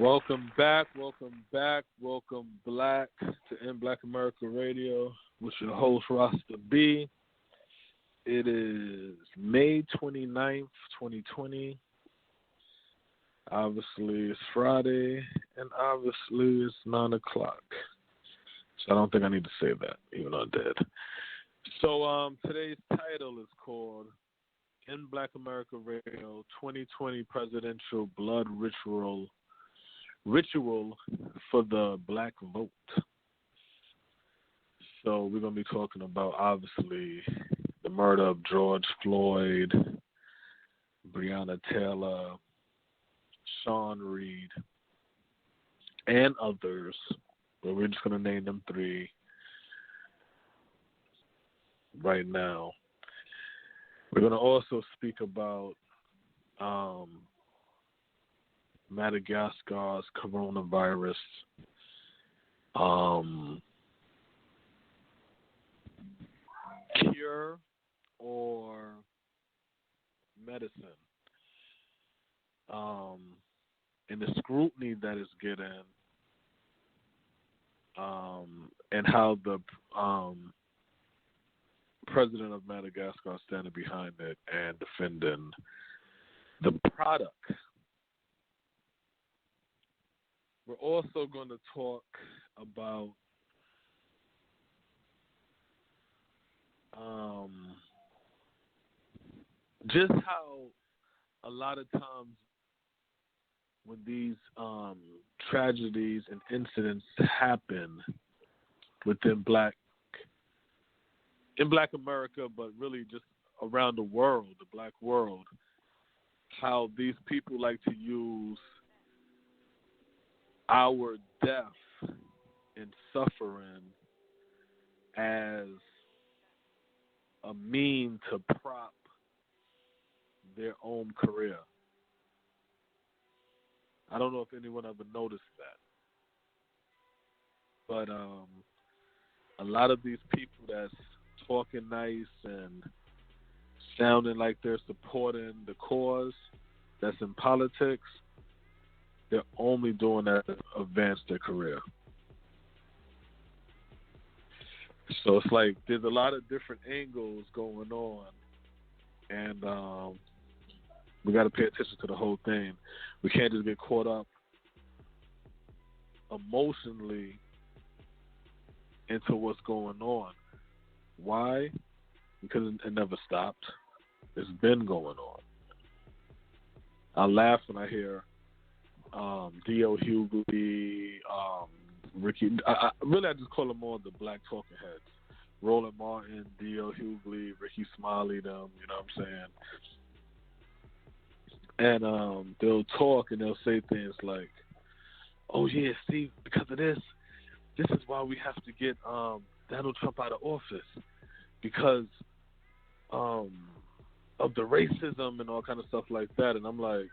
Welcome back, welcome Black to In Black America Radio with your host Rasta B. It is May 29th, 2020. Obviously it's Friday and obviously it's 9 o'clock. So I don't think I need to say that, even though I did. So today's title is called In Black America Radio 2020 Presidential Blood Ritual for the Black Vote. So we're going to be talking about, obviously, the murder of George Floyd, Breonna Taylor, Sean Reed, and others. But we're just going to name them three right now. We're going to also speak about Madagascar's coronavirus, cure or medicine, and the scrutiny that it's getting, and how the president of Madagascar is standing behind it and defending the product. We're also going to talk about just how a lot of times when these tragedies and incidents happen within Black America, but really just around the world, the Black world, how these people like to use our death and suffering as a mean to prop their own career. I don't know if anyone ever noticed that. But a lot of these people that's talking nice and sounding like they're supporting the cause that's in politics, they're only doing that to advance their career. So it's like there's a lot of different angles going on, and we got to pay attention to the whole thing. We can't just get caught up emotionally into what's going on. Why? Because it never stopped. It's been going on. I laugh when I hear D.L. Hughley, Ricky. I just call them all the Black talking heads. Roland Martin, D.L. Hughley, Ricky Smiley, them. You know what I'm saying? And they'll talk and they'll say things like, "Oh yeah, see, because of this is why we have to get Donald Trump out of office because of the racism and all kind of stuff like that." And I'm like,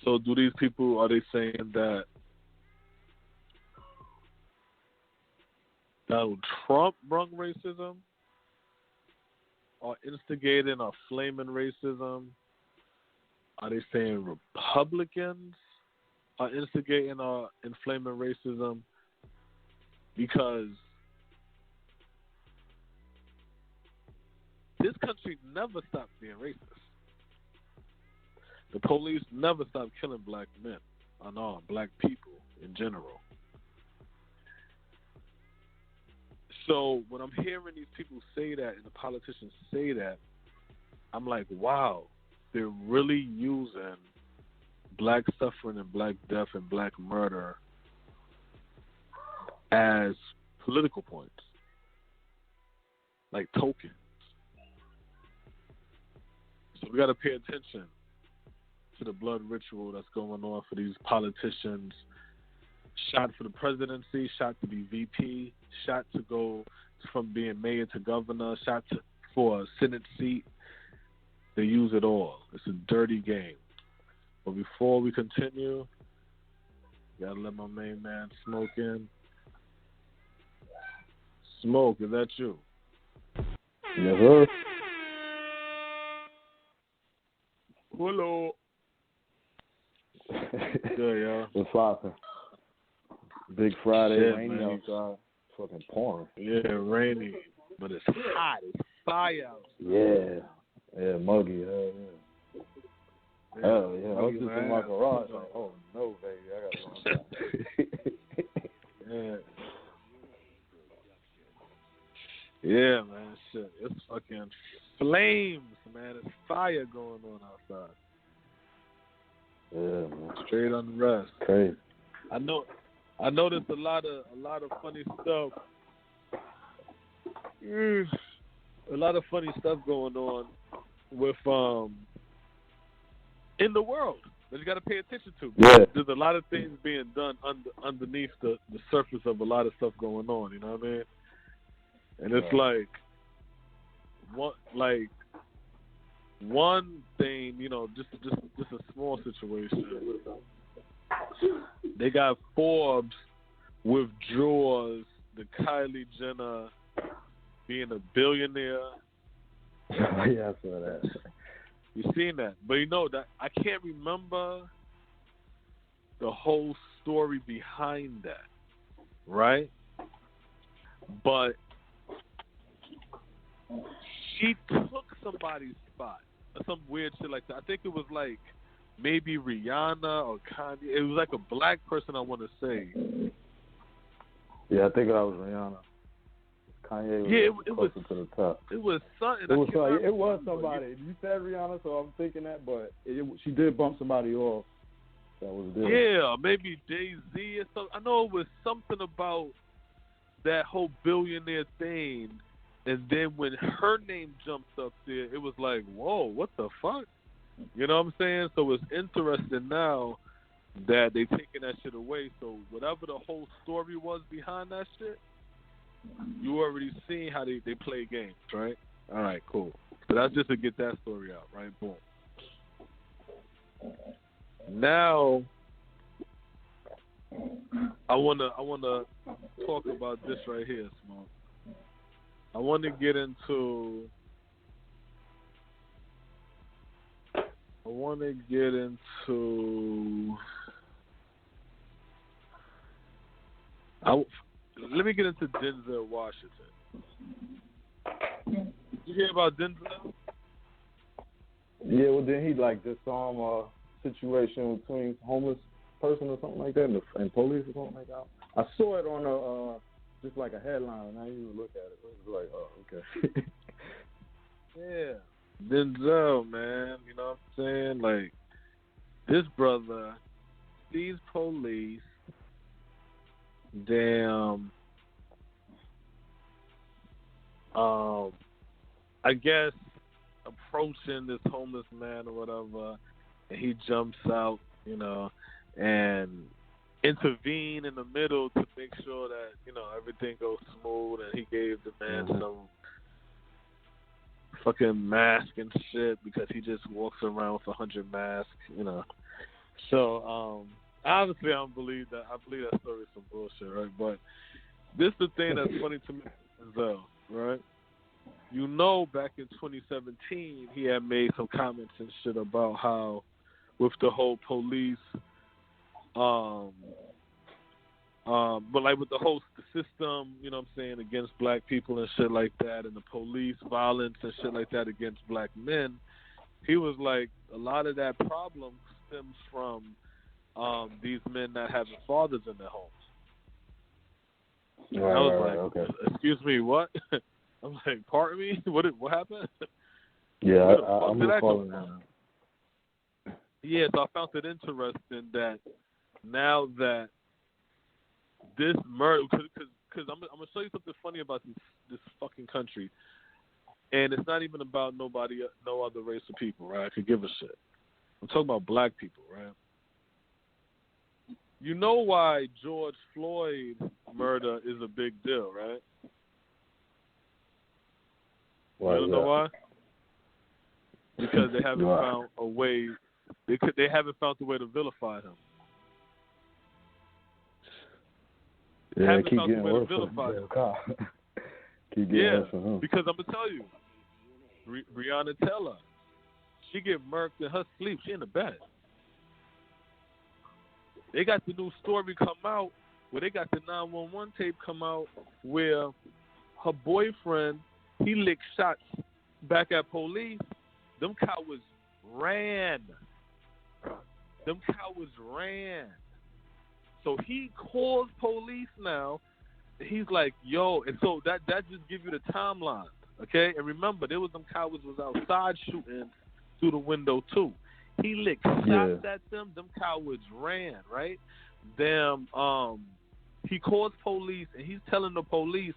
so do these people, are they saying that Donald Trump brung racism or instigating or flaming racism? Are they saying Republicans are instigating or inflaming racism? Because this country never stopped being racist. The police never stopped killing black men, unarmed, black people in general. So when I'm hearing these people say that and the politicians say that, I'm like, wow, they're really using black suffering and black death and black murder as political points, like tokens. So we got to pay attention to the blood ritual that's going on for these politicians. Shot for the presidency, shot to be VP, shot to go from being mayor to governor, shot for a Senate seat. They use it all. It's a dirty game. But before we continue, gotta let my main man Smoke in. Smoke, is that you? Yes, sir. Hello. Good, yo. What's poppin'? Big Friday, Shit, rainy man. outside. Fucking pouring. Yeah, rainy, but it's hot. It's fire out. Yeah. Yeah, muggy. Hell yeah. Hell yeah. I was Muggy, just man. in my garage like, oh no, baby, I gotta go outside. Yeah. Yeah, man. Shit, it's fucking flames, man. It's fire going on outside. Yeah, man. Straight on the rest. Crazy. I noticed a lot of funny stuff. A lot of funny stuff going on with in the world that you got to pay attention to. Yeah. There's a lot of things being done underneath the surface of a lot of stuff going on. You know what I mean? And it's one thing, you know, just a small situation. They got Forbes withdraws the Kylie Jenner being a billionaire. Yeah, I saw that. You seen that? But you know that I can't remember the whole story behind that, right? But she took somebody's spot or some weird shit like that. I think it was like maybe Rihanna or Kanye. It was like a black person, I want to say. Yeah, I think that was Rihanna. Kanye was closer to the top. It was something. It was somebody. You said Rihanna, so I'm thinking that, but she did bump somebody off. That was good. Yeah, maybe Jay-Z or something. I know it was something about that whole billionaire thing. And then when her name jumped up there, it was like, whoa, what the fuck? You know what I'm saying? So it's interesting now that they taking that shit away. So whatever the whole story was behind that shit, you already seen how they play games, right? All right, cool. So that's just to get that story out, right? Boom. Now, I wanna talk about this right here, Smoke. I want to get into. Let me get into Denzel Washington. You hear about Denzel? Yeah, well then he like just saw a situation between homeless person or something like that and police or something like that. I saw it on just like a headline, and I didn't even look at it. It was like, oh, okay. Yeah. Denzel, man, you know what I'm saying? Like, this brother sees police, I guess, approaching this homeless man or whatever, and he jumps out, you know, and intervene in the middle to make sure that, you know, everything goes smooth, and he gave the man some fucking mask and shit because he just walks around with 100 masks, you know. So, obviously I don't believe that. I believe that story is some bullshit, right? But this is the thing that's funny to me, though, right? You know, back in 2017, he had made some comments and shit about how, with the whole police, but like with the whole system, you know what I'm saying, against black people and shit like that, and the police violence and shit like that against black men, he was like, a lot of that problem stems from these men not having fathers in their homes. Right, I was right, like, okay. Excuse me, what? I'm like, pardon me? What happened? Yeah, I'm recalling that. Yeah, so I found it interesting that now that this murder, because I'm gonna show you something funny about this fucking country, and it's not even about no other race of people, right? I could give a shit. I'm talking about black people, right? You know why George Floyd murder is a big deal, right? Why you know why? Because they haven't found a way. They haven't found a way to vilify him. Yeah, keep getting worse. Keep getting worse for him. Because I'm gonna tell you, Breonna Taylor, she get murked in her sleep. She in the bed. They got the new story come out where they got the 911 tape come out where her boyfriend, he licked shots back at police. Them cowards ran. So he calls police now. He's like, yo, and so that just gives you the timeline, okay? And remember, there was them cowards was outside shooting through the window too. He licked shots at them. Them cowards ran, right? Then he calls police, and he's telling the police,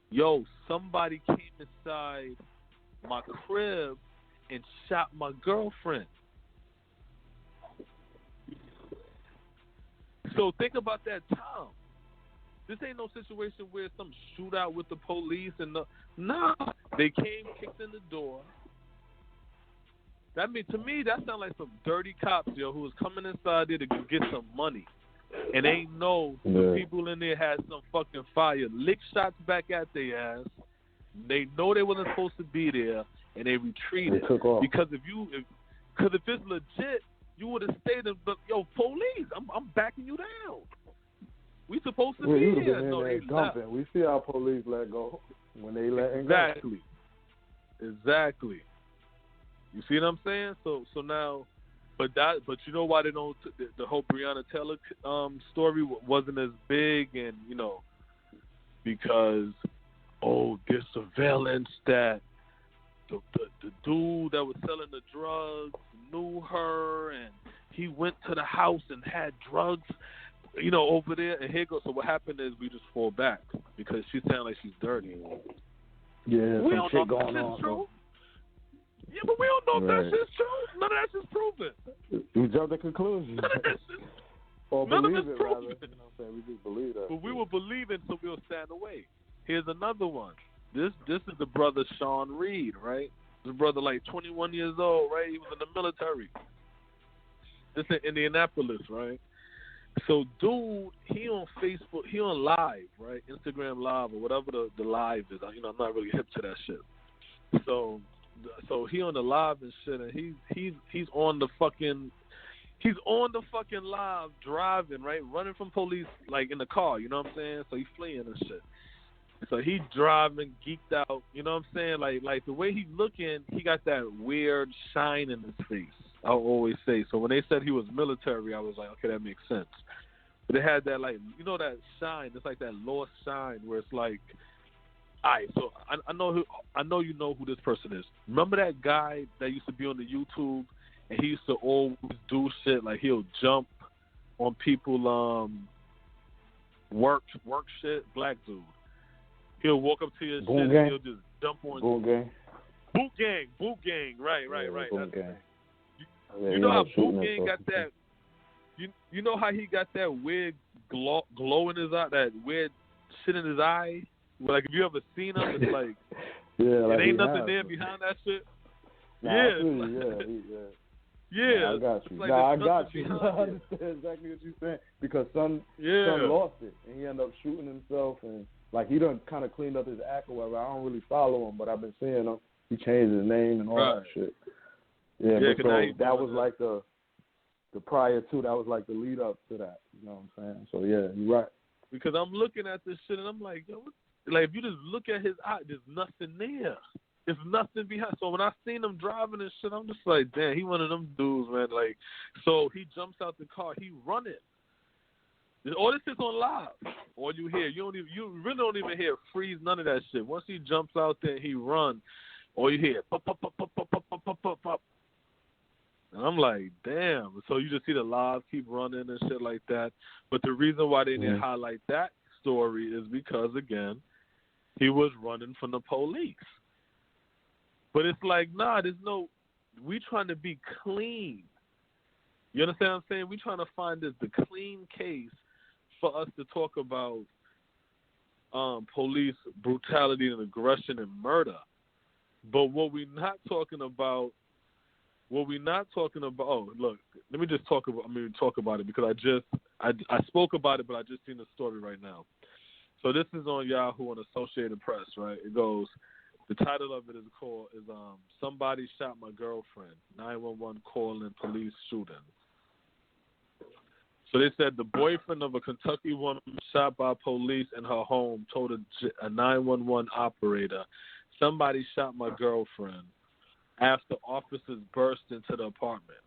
yo, somebody came inside my crib and shot my girlfriend. So think about that time. This ain't no situation where some shootout with the police and they came, kicked in the door. To me, that sounds like some dirty cops, yo, who was coming inside there to get some money. And they know the people in there had some fucking fire. Lick shots back at their ass. They know they wasn't supposed to be there, and they retreated. They took off. Because if it's legit, you would have stayed in. But yo, police, I'm backing you down. We supposed to be here. No, they dumping. We see our police let go when they letting go. Exactly. You see what I'm saying? So now, but you know why they don't? The whole Breonna Taylor story wasn't as big, and because there's surveillance that the dude that was selling the drugs knew her, and he went to the house and had drugs, over there. And here goes. So what happened is we just fall back because she sounds like she's dirty. Yeah, we some shit going on. True. Yeah, but we don't know if that shit's true. None of that shit's proven. We jumped to conclusions. None of that shit. Or None believe of it's it, proven. rather. You know what I'm saying? We just believe that. But we will believe it, so we'll stand away. Here's another one. This is the brother Sean Reed, right? This brother, like 21 years old, right? He was in the military. This in Indianapolis, right? So, dude, he on Facebook, he on Live, right? Instagram Live or whatever the Live is. I'm not really hip to that shit. So he on the Live and shit, and he's on the fucking Live driving, right? Running from police, like in the car, you know what I'm saying? So he's fleeing and shit. So he driving, geeked out, you know what I'm saying? Like the way he's looking, he got that weird shine in his face. I'll always say. So when they said he was military, I was like, okay, that makes sense. But it had that, like, that shine. It's like that lost shine where it's like, all right, so I know you know who this person is. Remember that guy that used to be on the YouTube, and he used to always do shit like he'll jump on people work shit, black dude. He'll walk up to your shit and he'll just jump on you. Boot gang, right. Boot gang. You know how Boot Gang got that? You know how he got that weird glow in his eye, that weird shit in his eye? Like, if you ever seen him, it's like, it ain't nothing there behind that shit. Yeah. I got you. Like I got you. I understand exactly what you're saying. Because son lost it, and he ended up shooting himself, and like he done kind of cleaned up his act or whatever. I don't really follow him, but I've been seeing him. He changed his name and all that shit. Yeah, but so that was like the prior to, that was like the lead up to that. You know what I'm saying? So yeah, you're right. Because I'm looking at this shit and I'm like, yo, like if you just look at his eye, there's nothing there. There's nothing behind. So when I seen him driving and shit, I'm just like, damn, he one of them dudes, man. Like, so he jumps out the car, he run it. All this is on Live. All you hear, you really don't even hear freeze, none of that shit. Once he jumps out there, he run. All you hear, pop, pop, pop, pop, pop, pop, pop, pop, pop. And I'm like, damn. So you just see the Live keep running and shit like that. But the reason why they didn't highlight that story is because, again, he was running from the police. But it's like, nah, we trying to be clean. You understand what I'm saying? We trying to find the clean case for us to talk about police brutality and aggression and murder. But what we're not talking about, oh, look, let me just talk about it because I spoke about it, but I just seen the story right now. So this is on Yahoo and Associated Press, right? It goes, the title of it is Somebody Shot My Girlfriend, 911 call and police shooting. So they said the boyfriend of a Kentucky woman shot by police in her home told a 911 operator, "Somebody shot my girlfriend," after officers burst into the apartment.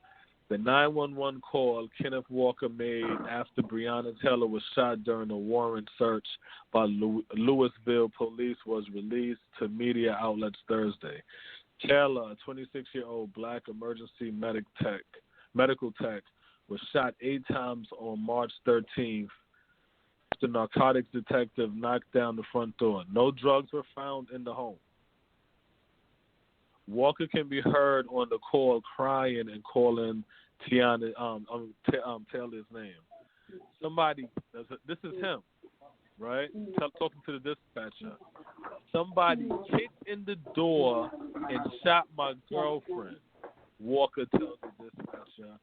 The 911 call Kenneth Walker made after Breonna Taylor was shot during a warrant search by Louisville police was released to media outlets Thursday. Taylor, a 26-year-old black emergency medical tech, was shot 8 times on March 13th after narcotics detective knocked down the front door. No drugs were found in the home. Walker can be heard on the call crying and calling Taylor's name. Somebody, this is him, right? Talking to the dispatcher. Somebody kicked in the door and shot my girlfriend, Walker tells the dispatcher.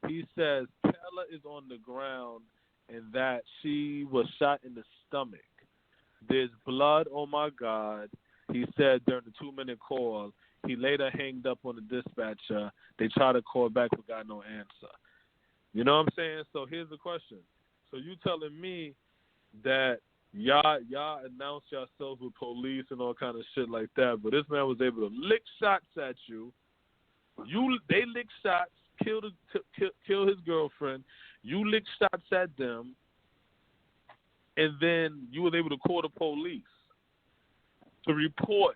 He says Taylor is on the ground and that she was shot in the stomach. There's blood, oh my God, he said during the 2-minute call. He later hanged up on the dispatcher. They tried to call back but got no answer. You know what I'm saying? So here's the question. So you telling me that y'all announced yourselves with police and all kind of shit like that, but this man was able to lick shots at you. They lick shots, kill his girlfriend. You lick shots at them, and then you was able to call the police to report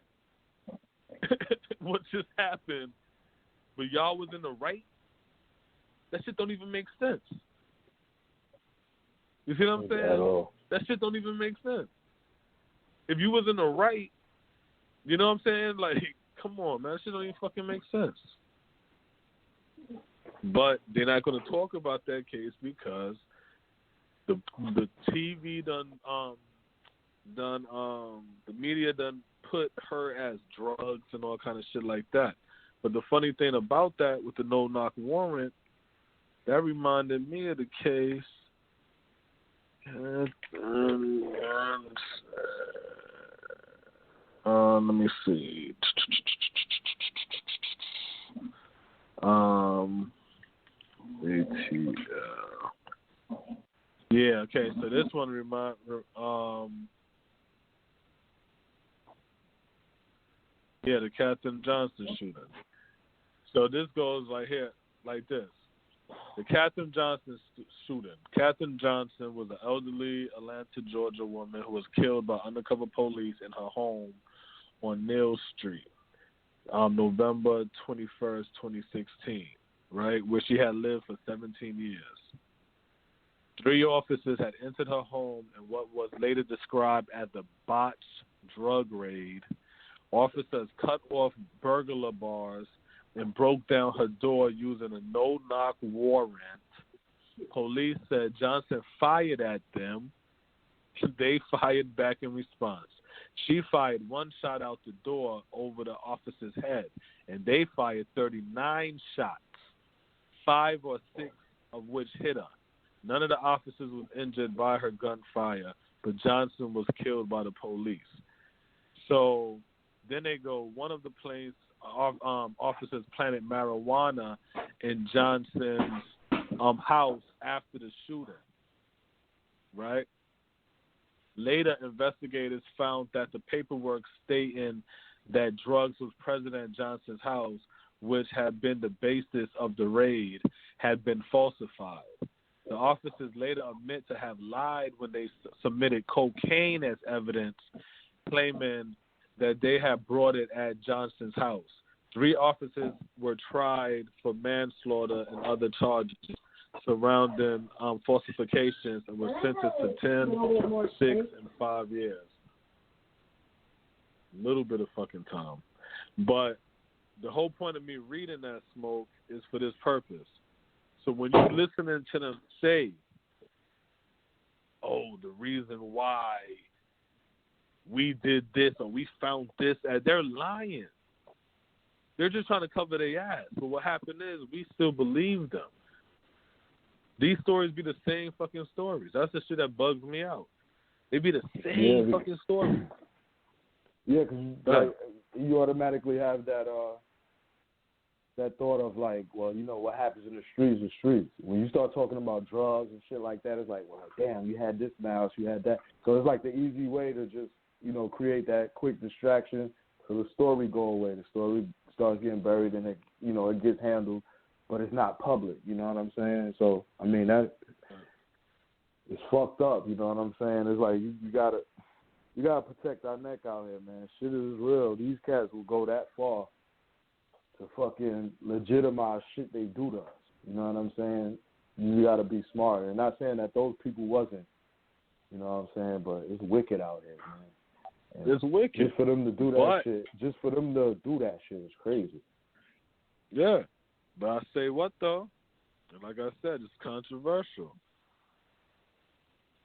what just happened, but y'all was in the right? That shit don't even make sense. You see what I'm saying? At all. That shit don't even make sense. If you was in the right, you know what I'm saying? Like, come on, man. That shit don't even fucking make sense. But they're not going to talk about that case because the TV the media done put her as drugs and all kind of shit like that. But the funny thing about that with the no-knock warrant, that reminded me of the case. Let me see. ATL. Yeah, okay, so this one the Katherine Johnson shooting. So this goes like this. The Katherine Johnson shooting. Katherine Johnson was an elderly Atlanta, Georgia woman who was killed by undercover police in her home on Neal Street, November 21st, 2016, right, where she had lived for 17 years. 3 officers had entered her home in what was later described as the botched drug raid. Officers cut off burglar bars and broke down her door using a no-knock warrant. Police said Johnson fired at them. They fired back in response. She fired 1 shot out the door over the officer's head, and they fired 39 shots, 5 or 6 of which hit her. None of the officers was injured by her gunfire, but Johnson was killed by the police. So then they go, one of the planes officers planted marijuana in Johnson's house after the shooting, right? Later, investigators found that the paperwork stating that drugs was present at Johnson's house, which had been the basis of the raid, had been falsified. The officers later admit to have lied when they submitted cocaine as evidence, claiming that they had brought it at Johnson's house. 3 officers were tried for manslaughter and other charges surrounding falsifications and were sentenced to 10, 6, and 5 years. A little bit of fucking time. But the whole point of me reading that, Smoke, is for this purpose. So when you're listening to them say, oh, the reason why we did this or we found this, they're lying. They're just trying to cover their ass. But what happened is we still believe them. These stories be the same fucking stories. That's the shit that bugs me out. They be the same fucking stories. Yeah, because you automatically have that that thought of like, well, you know, what happens in the streets is streets. When you start talking about drugs and shit like that, it's like, well, damn, you had this mouse, you had that. So it's like the easy way to just, you know, create that quick distraction so the story go away. The story starts getting buried and it, you know, it gets handled, but it's not public. You know what I'm saying? So I mean that it's fucked up. You know what I'm saying? It's like you gotta protect our neck out here, man. Shit is real. These cats will go that far to fucking legitimize shit they do to us. You know what I'm saying? You gotta be smart. And not saying that those people wasn't. You know what I'm saying? But it's wicked out here, man. And it's wicked. Just for them to do that shit. Just for them to do that shit is crazy. Yeah. But I say what though? And like I said, it's controversial.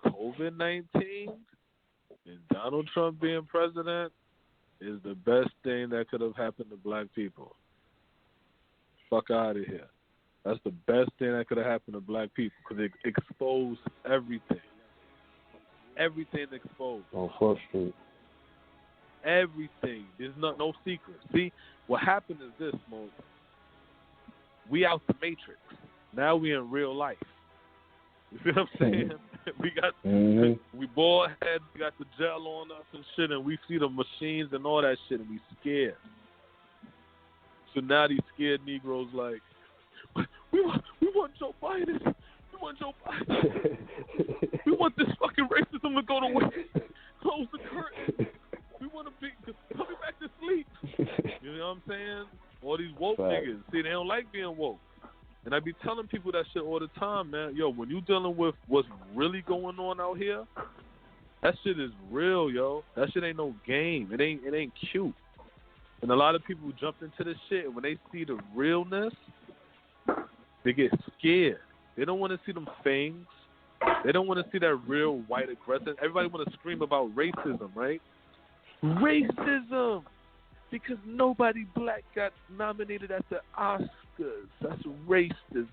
COVID-19 and Donald Trump being president is the best thing that could have happened to black people. Fuck out of here. That's the best thing that could have happened to black people because it exposed everything. Everything exposed. On Front Street. Everything. There's no secret. See, what happened is this, Mo. We out the Matrix. Now we in real life. You see what I'm saying? We got we bald head, we got the gel on us and shit, and we see the machines and all that shit, and we scared. So now these scared Negroes like, we want Joe Biden. We want Joe Biden. We want this fucking racism to go to waste. Close the curtain. We want to be coming back to sleep. You know what I'm saying? All these woke niggas, see, they don't like being woke. And I be telling people that shit all the time, man. Yo, when you dealing with what's really going on out here, that shit is real, yo. That shit ain't no game. It ain't cute. And a lot of people jump into this shit, and when they see the realness, they get scared. They don't want to see them fangs. They don't want to see that real white aggressive. Everybody want to scream about racism, right? Racism! Because nobody black got nominated at the Oscars. That's racism.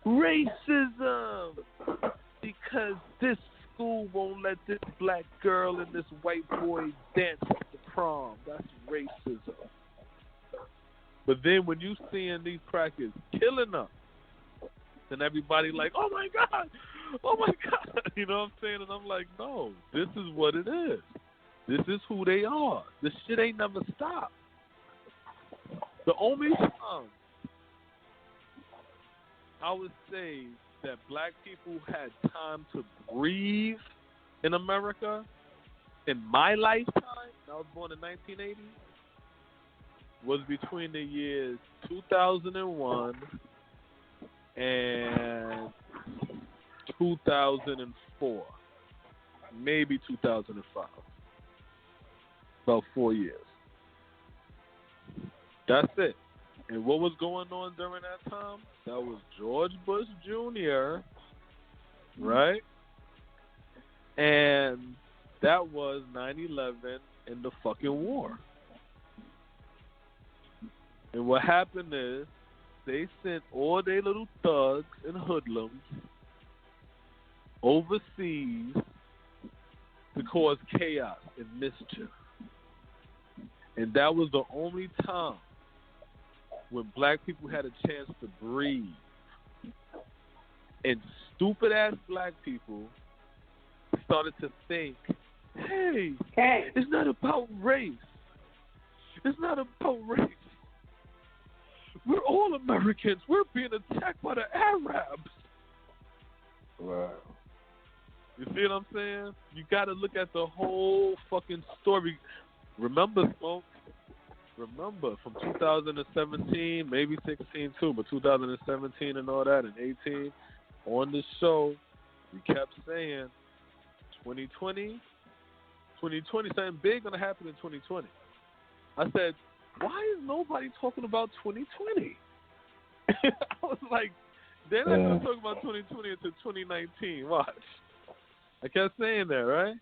Racism! Because this school won't let this black girl and this white boy dance at the prom. That's racism. But then when you seeing these crackers killing them, then everybody like, oh my God. You know what I'm saying? And I'm like, no, this is what it is. This is who they are. This shit ain't never stopped. The only time I would say that black people had time to breathe in America in my lifetime, I was born in 1980, was between the years 2001 and 2004, maybe 2005. About 4 years. That's it. And what was going on during that time? That was George Bush Jr., right? And that was 9/11 and the fucking war. And what happened is they sent all their little thugs and hoodlums overseas to cause chaos and mischief. And that was the only time when black people had a chance to breathe. And stupid ass black people started to think, hey, it's not about race. It's not about race. We're all Americans. We're being attacked by the Arabs. Wow. You see what I'm saying? You got to look at the whole fucking story. Remember, Smoke, from 2017, maybe 16 too, but 2017 and all that, and 18, on this show, we kept saying 2020, something big going to happen in 2020. I said, why is nobody talking about 2020? I was like, they're not going to talk about 2020 until 2019. Watch. I kept saying that, right?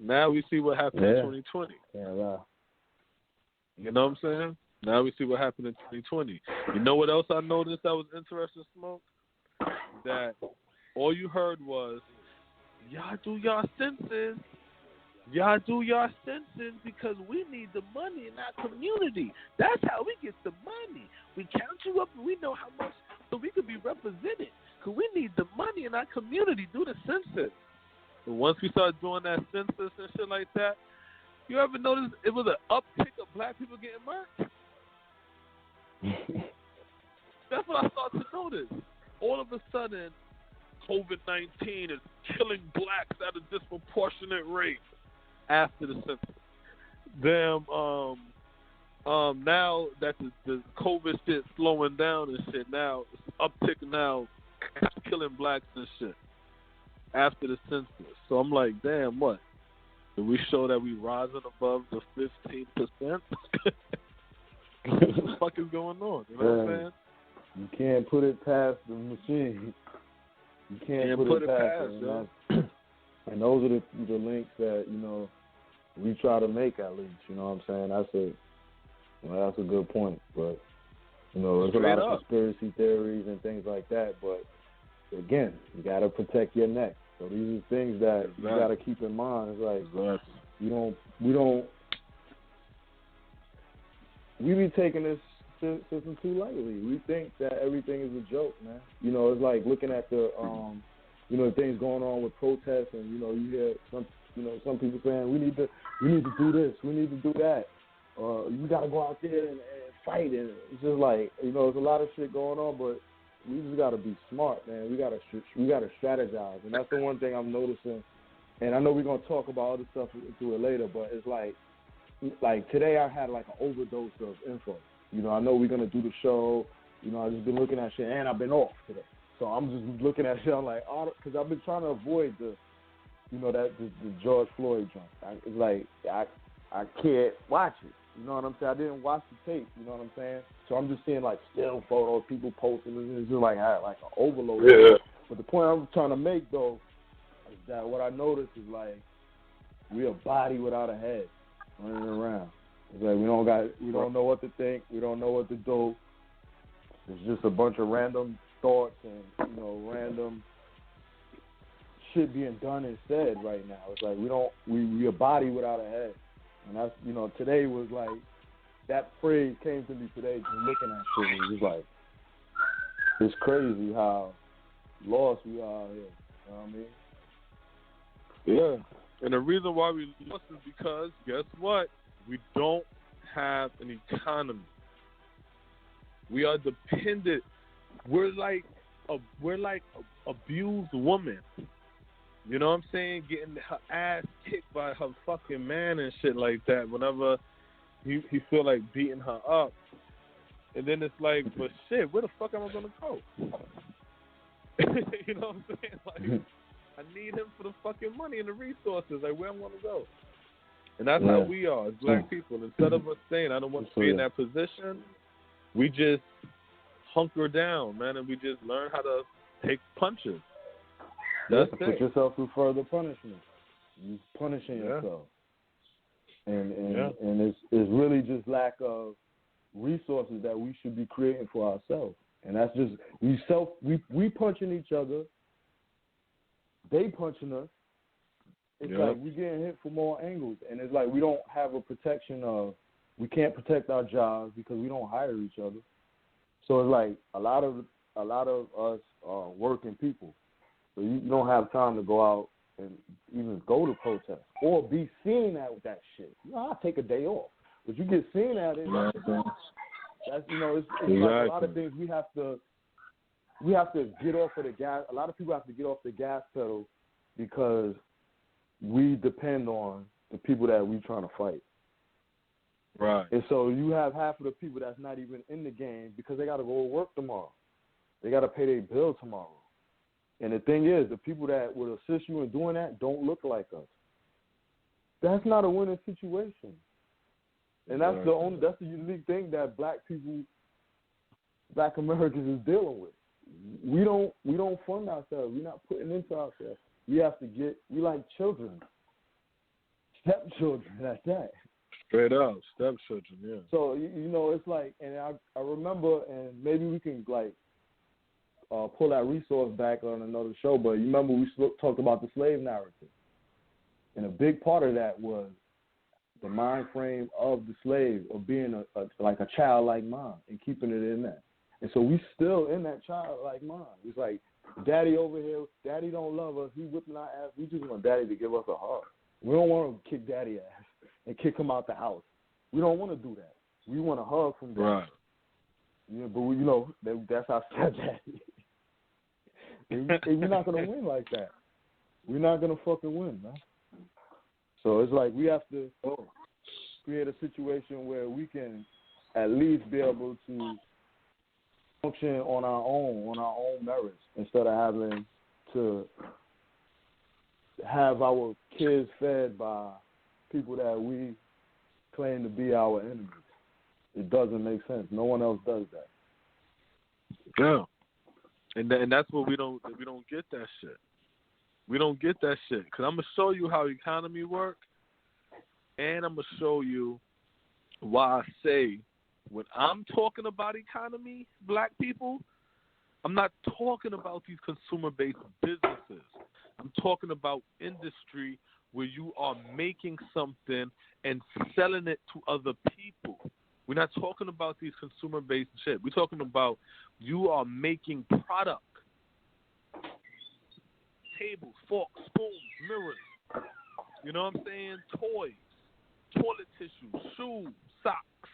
Now we see what happened in 2020. Yeah, wow. You know what I'm saying? Now we see what happened in 2020. You know what else I noticed that was interesting, Smoke? That all you heard was, y'all do y'all census. Y'all do y'all census because we need the money in our community. That's how we get the money. We count you up and we know how much so we could be represented. Because we need the money in our community. Do the census. And once we start doing that census and shit like that, you ever notice it was an uptick of black people getting murked? That's what I started to notice. All of a sudden, COVID-19 is killing blacks at a disproportionate rate after the census. Then, now that the COVID shit slowing down and shit, now it's uptick now, killing blacks and shit after the census. So I'm like, damn, what? Did we show that we rising above the 15%? What the fuck is going on? You know what I'm saying? You can't put it past the machine. You can't put it past it. And those are the links that, you know, we try to make at least. You know what I'm saying? That's a good point. But, you know, there's a lot of conspiracy theories and things like that. But, again, you got to protect your neck. So these are things that you got to keep in mind. It's like, we be taking this system too lightly. We think that everything is a joke, man. You know, it's like looking at the, you know, things going on with protests, and you know, you hear some people saying we need to do this, we need to do that, you got to go out there and fight, and it's just like, you know, there's a lot of shit going on, but we just got to be smart, man. We got to strategize, and that's the one thing I'm noticing. And I know we're gonna talk about other stuff into it later, but it's like today I had like an overdose of info. You know, I know we're going to do the show. You know, I've just been looking at shit, and I've been off today. So I'm just looking at shit. I'm like, because I've been trying to avoid the George Floyd junk. It's like, I can't watch it. You know what I'm saying? I didn't watch the tape. You know what I'm saying? So I'm just seeing, like, still photos, people posting. It's just like an overload. Yeah. But the point I'm trying to make, though, is that what I noticed is, like, we're a body without a head running around. It's like we don't know what to think. We don't know what to do. It's just a bunch of random thoughts and, you know, random shit being done and said right now. It's like we're a body without a head. And that's, you know, today was like, that phrase came to me today just looking at shit. It was just like, it's crazy how lost we are here. You know what I mean? Yeah. And the reason why we lost is because, guess what? We don't have an economy. We are dependent. We're like abused woman. You know what I'm saying? Getting her ass kicked by her fucking man and shit like that whenever he feel like beating her up. And then it's like, but shit, where the fuck am I going to go? You know what I'm saying? Like, I need him for the fucking money and the resources. Like, where I'm going to go? And that's how we are as black people. Instead of us saying, I don't want to be in that position, we just hunker down, man, and we just learn how to take punches. That's it. Put yourself through further punishment. You're punishing yourself. And it's really just lack of resources that we should be creating for ourselves. And that's just, we punching each other, they punching us. It's like we getting hit from all angles, and it's like we don't have a protection of, we can't protect our jobs because we don't hire each other. So it's like a lot of us are working people, so you don't have time to go out and even go to protest or be seen at with that shit. You know, I'll take a day off, but you get seen at it. That's, you know, it's like a lot of things we have to get off of the gas. A lot of people have to get off the gas pedal because we depend on the people that we trying to fight. Right. And so you have half of the people that's not even in the game because they got to go to work tomorrow. They got to pay their bill tomorrow. And the thing is, the people that would assist you in doing that don't look like us. That's not a winning situation. And that's that's the unique thing that black Americans is dealing with. We don't fund ourselves. We're not putting into ourselves. We like children. Stepchildren, that's that. Straight up, stepchildren, yeah. So, you know, it's like, and I remember, and maybe we can, like, pull that resource back on another show, but you remember we talked about the slave narrative. And a big part of that was the mind frame of the slave, of being like a childlike mind and keeping it in that. And so we still in that childlike mind. It's like, daddy over here, daddy don't love us, he whipping our ass. We just want daddy to give us a hug. We don't want to kick daddy ass and kick him out the house. We don't want to do that. We want a hug from daddy. Right. Yeah, but we, that's our stepdaddy. and we're not going to win like that. We're not going to fucking win, man. So it's like we have to create a situation where we can at least be able to function on our own merits, instead of having to have our kids fed by people that we claim to be our enemies. It doesn't make sense. No one else does that. Yeah, and that's what we don't get that shit. We don't get that shit, because I'm gonna show you how economy work, and I'm gonna show you why I say, when I'm talking about economy, black people, I'm not talking about these consumer-based businesses. I'm talking about industry where you are making something and selling it to other people. We're not talking about these consumer-based shit. We're talking about you are making product. Tables, forks, spoons, mirrors. You know what I'm saying? Toys, toilet tissue, shoes, socks,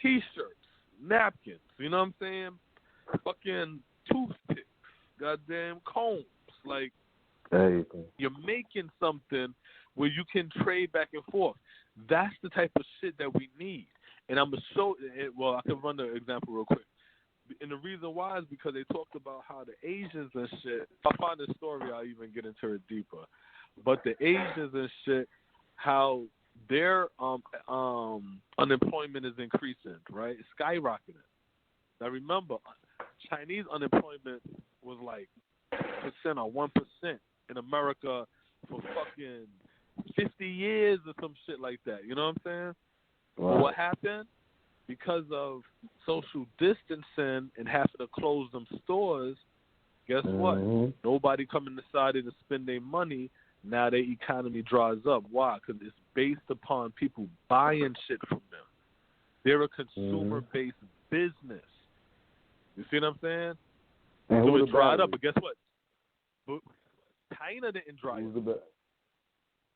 T-shirts, napkins, you know what I'm saying? Fucking toothpicks, goddamn combs. Like, you're making something where you can trade back and forth. That's the type of shit that we need. And I'm going to show it. Well, I can run the example real quick. And the reason why is because they talked about how the Asians and shit, I'll find the story, I'll even get into it deeper. But the Asians and shit, how their unemployment is increasing, right? It's skyrocketing. Now remember, Chinese unemployment was like 1% or 1% in America for fucking 50 years or some shit like that. You know what I'm saying? Wow. But what happened? Because of social distancing and having to close them stores, guess what? Nobody coming decided to spend their money. Now their economy dries up. Why? Because it's based upon people buying shit from them. They're a consumer-based business. You see what I'm saying? And so it dried up, but guess what? But China didn't dry up.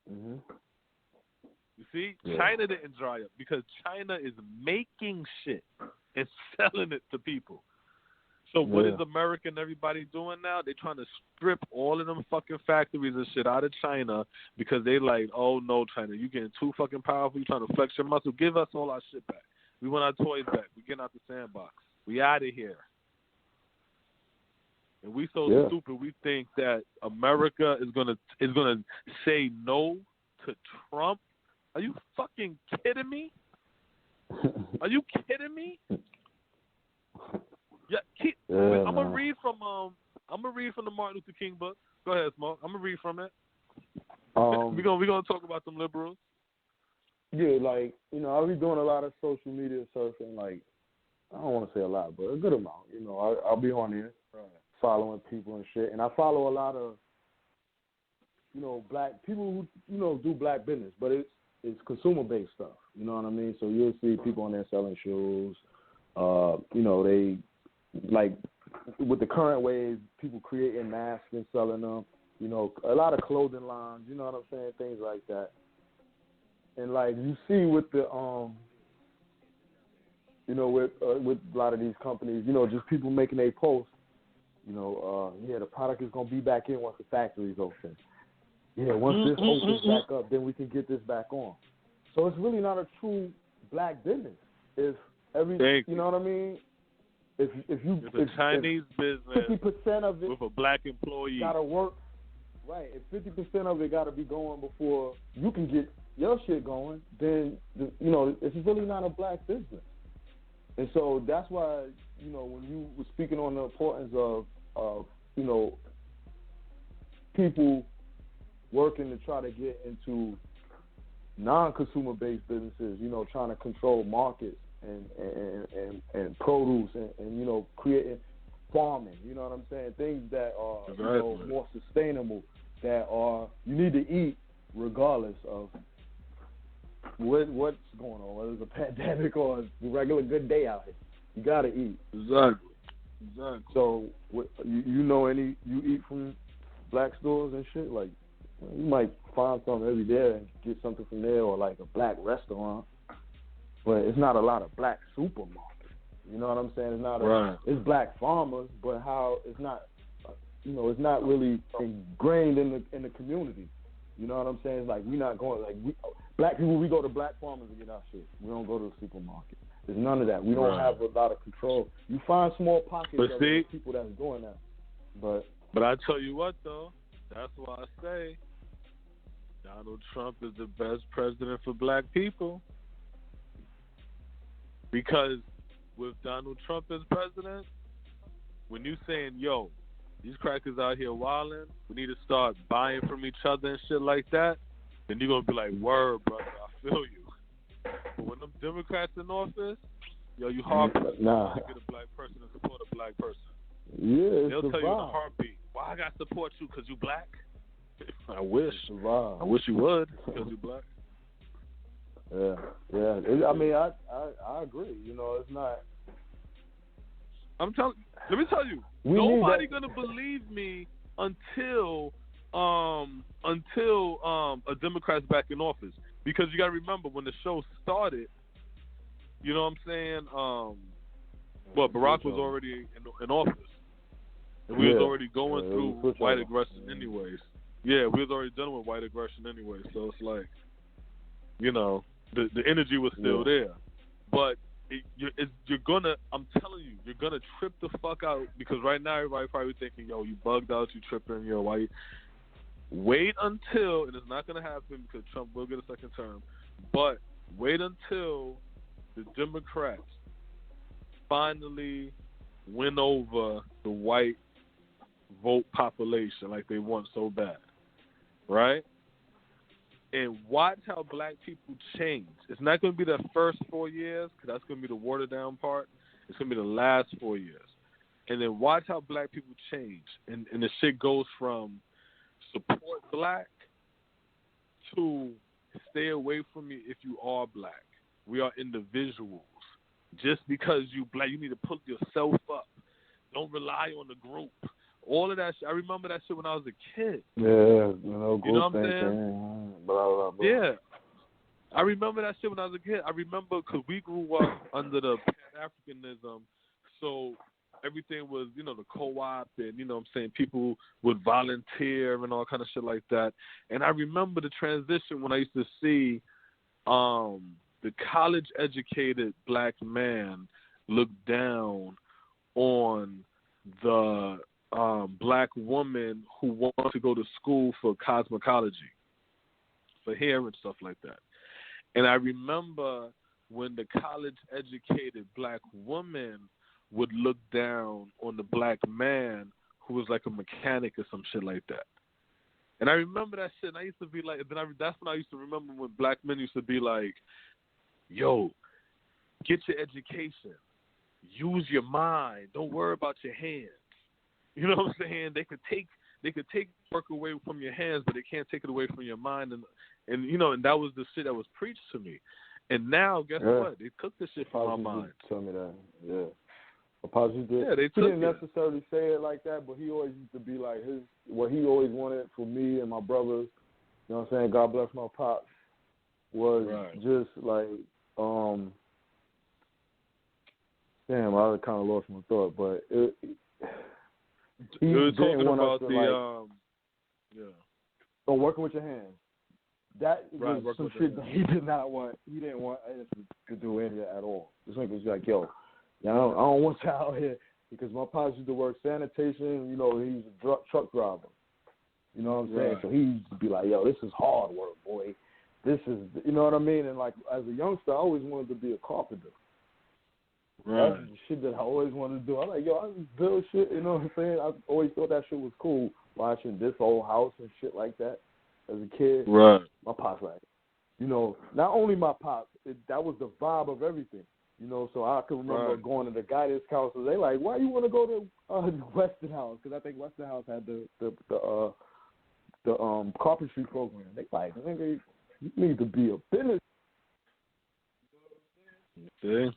You see? Yeah. China didn't dry up because China is making shit and selling it to people. So what is America and everybody doing now? They're trying to strip all of them fucking factories and shit out of China because they like, oh no, China, you getting too fucking powerful. You trying to flex your muscle. Give us all our shit back. We want our toys back. We getting out the sandbox. We out of here. And we so stupid. We think that America is gonna say no to Trump. Are you fucking kidding me? Are you kidding me? Yeah, I'm gonna read from the Martin Luther King book. Go ahead, Smoke. I'm gonna read from it. We're gonna talk about them liberals. Yeah, like, I'll be doing a lot of social media surfing. Like, I don't want to say a lot, but a good amount. I'll be on there following people and shit, and I follow a lot of black people who do black business, but it's consumer based stuff. You know what I mean? So you'll see people on there selling shoes. They like with the current ways, people creating masks and selling them. A lot of clothing lines. You know what I'm saying? Things like that. And like you see with the with a lot of these companies, just people making a post. The product is gonna be back in once the factory's open. Yeah, once this opens back up, then we can get this back on. So it's really not a true black business. If you know what I mean? If a Chinese business 50% of it with a black employee gotta work, right? If 50% of it gotta be going before you can get your shit going, then it's really not a black business. And so that's why when you were speaking on the importance of people working to try to get into non-consumer based businesses, trying to control markets and produce and creating farming, you know what I'm saying? Things that are more sustainable, that are you need to eat regardless of what's going on, whether it's a pandemic or a regular good day out here. You gotta eat. Exactly. So, you eat from black stores and shit? Like, you might find something every day and get something from there, or like a black restaurant. But it's not a lot of black supermarkets. You know what I'm saying? It's not. It's black farmers, but how it's not. It's not really ingrained in the community. You know what I'm saying? It's like we're not going black people. We go to black farmers and get our shit. We don't go to the supermarket. There's none of that. We don't have a lot of control. You find small pockets of people that's doing that. But I tell you what though, that's why I say Donald Trump is the best president for black people. Because with Donald Trump as president, when you saying, yo, these crackers out here wilding, we need to start buying from each other and shit like that, then you're going to be like, word, brother, I feel you. But when them Democrats in office, yo, you heartbreaking to get a black person to support a black person. Yeah, they'll tell you in a heartbeat, why I got to support you because you black? I wish you would because you black. Yeah. I mean, I agree. It's not. Let me tell you, nobody gonna believe me until a Democrat's back in office. Because you gotta remember when the show started, you know what I'm saying? Barack was already in office, and we was already going through white aggression anyways. Yeah, we was already done with white aggression anyway. So it's like, the energy was still there, but you're gonna. I'm telling you, you're gonna trip the fuck out because right now everybody probably thinking, yo, you bugged out, you tripping, yo, why? Wait until, and it's not gonna happen because Trump will get a second term, but wait until the Democrats finally win over the white vote population like they want so bad, right? And watch how black people change. It's not going to be the first 4 years because that's going to be the watered down part. It's going to be the last 4 years. And then watch how black people change. And the shit goes from support black to stay away from me if you are black. We are individuals. Just because you black, you need to put yourself up. Don't rely on the group. All of that shit. I remember that shit when I was a kid. Yeah, you know what I'm saying? Blah, blah, blah. Yeah. I remember that shit when I was a kid. I remember because we grew up under the Pan-Africanism, so everything was, the co-op and, people would volunteer and all kind of shit like that. And I remember the transition when I used to see the college-educated black man look down on the black woman who wanted to go to school for cosmetology, for hair and stuff like that. And I remember when the college-educated black woman would look down on the black man who was like a mechanic or some shit like that. And I remember that shit, and I used to be like, that's when I used to remember when black men used to be like, yo, get your education, use your mind, don't worry about your hands. You know what I'm saying? They could take work away from your hands, but they can't take it away from your mind. And and that was the shit that was preached to me. And now, guess what? They took this shit from my mind. Tell me that. Yeah. Apologies did. Yeah, they took he didn't necessarily say it like that, but he always used to be like what he always wanted for me and my brothers. You know what I'm saying? God bless my pops. Was just like, damn, I kind of lost my thought, but he was didn't talking want about us the working with your hands. That was some shit that he did not want. He didn't want us to do any of that at all. This nigga was like, yo, I don't want you out here because my pops used to work sanitation. He was a truck driver. You know what I'm saying? So he used to be like, yo, this is hard work, boy. This is, you know what I mean? And like as a youngster, I always wanted to be a carpenter. Right. That's the shit that I always wanted to do. I'm like, yo, I just build shit, you know what I'm saying? I always thought that shit was cool, watching this old house and shit like that as a kid. Right. My pops like, not only my pops, that was the vibe of everything. So I can remember going to the guidance counselors. They like, why you want to go to Weston House? Because I think Weston House had the carpentry program. They like, nigga, you need to be a business. See?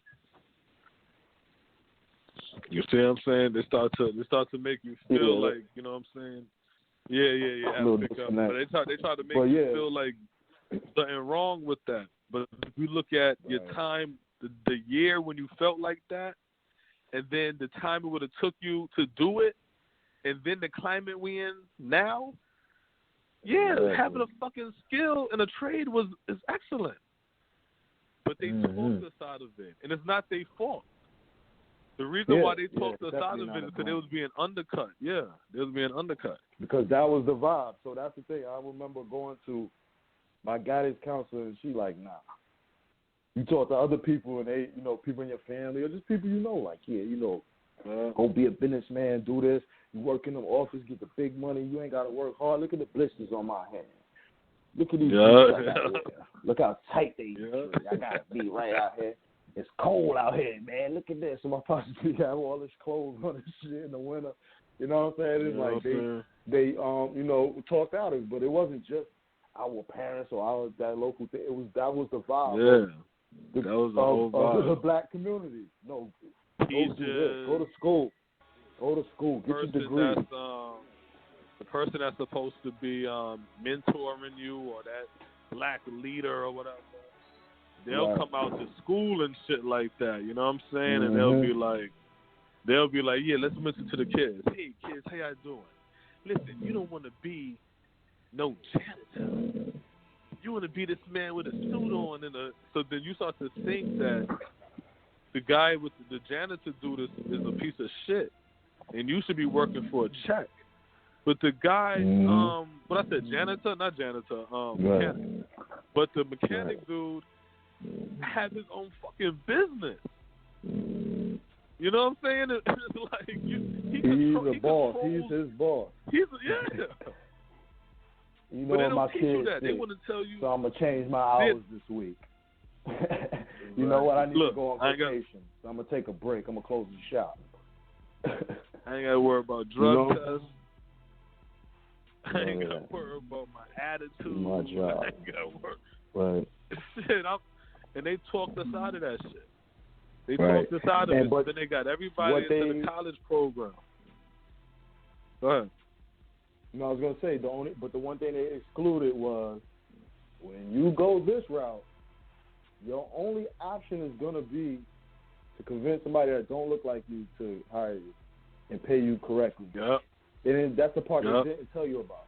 You see what I'm saying? They start to make you feel like, you know what I'm saying? Yeah. Have to pick up. But they try to make you feel like something wrong with that. But if you look at your time, the year when you felt like that, and then the time it would have took you to do it, and then the climate we in now, having a fucking skill in a trade is excellent. But they talked us out of it, and it's not their fault. The reason why they talked us out of it is because they was being undercut. Yeah, they was being undercut. Because that was the vibe. So that's the thing. I remember going to my guidance counselor, and she like, nah. You talk to other people, and they, people in your family, or just people like, go be a businessman, do this. You work in the office, get the big money. You ain't got to work hard. Look at the blisters on my hands. Look at these Look how tight they I got to be right out here. It's cold out here, man. Look at this. So my pops have all this clothes on and shit in the winter. You know what I'm saying? It's like they talked out of it, but it wasn't just our parents or that local thing. That was the vibe. Yeah. That was the whole vibe. The black community. No, go do this. Go to school. Get your degree. The person that's supposed to be mentoring you or that black leader or whatever, they'll come out to school and shit like that. You know what I'm saying? And they'll be like, yeah, let's listen to the kids. Hey, kids, how y'all doing? Listen, you don't want to be no janitor. You want to be this man with a suit on so then you start to think that the guy with the janitor dude is a piece of shit, and you should be working for a check. But the guy, what I said, not janitor, mechanic. But the mechanic dude has his own fucking business. You know what I'm saying? It's like he's the boss. He's his boss. You know what my kids that. They want to tell you. So I'm going to change my hours this week. You know what? I need to go on vacation. So I'm going to take a break. I'm going to close the shop. I ain't got to worry about drug tests. I ain't got to worry about my attitude. My job. I ain't got to worry. Right. Shit, and they talked us out of that shit. They talked us out of it. But then they got everybody into the college program. Go ahead. No, I was gonna say the one thing they excluded was when you go this route, your only option is gonna be to convince somebody that don't look like you to hire you and pay you correctly. Yep. And that's the part they didn't tell you about.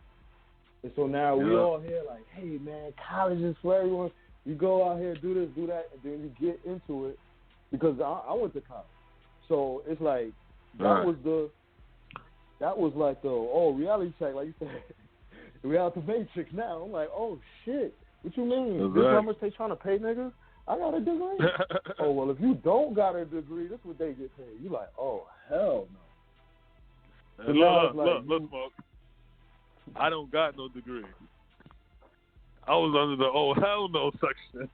And so now we all here like, hey man, college is for everyone. You go out here, do this, do that, and then you get into it because I went to college. So it's like that was like the reality check, like you said. We out the Matrix now. I'm like, oh shit. What you mean? This how much they trying to pay niggas? I got a degree. Oh well, if you don't got a degree, this is what they get paid. You like, oh hell no. So look, Smoke. I don't got no degree. I was under the oh hell no section.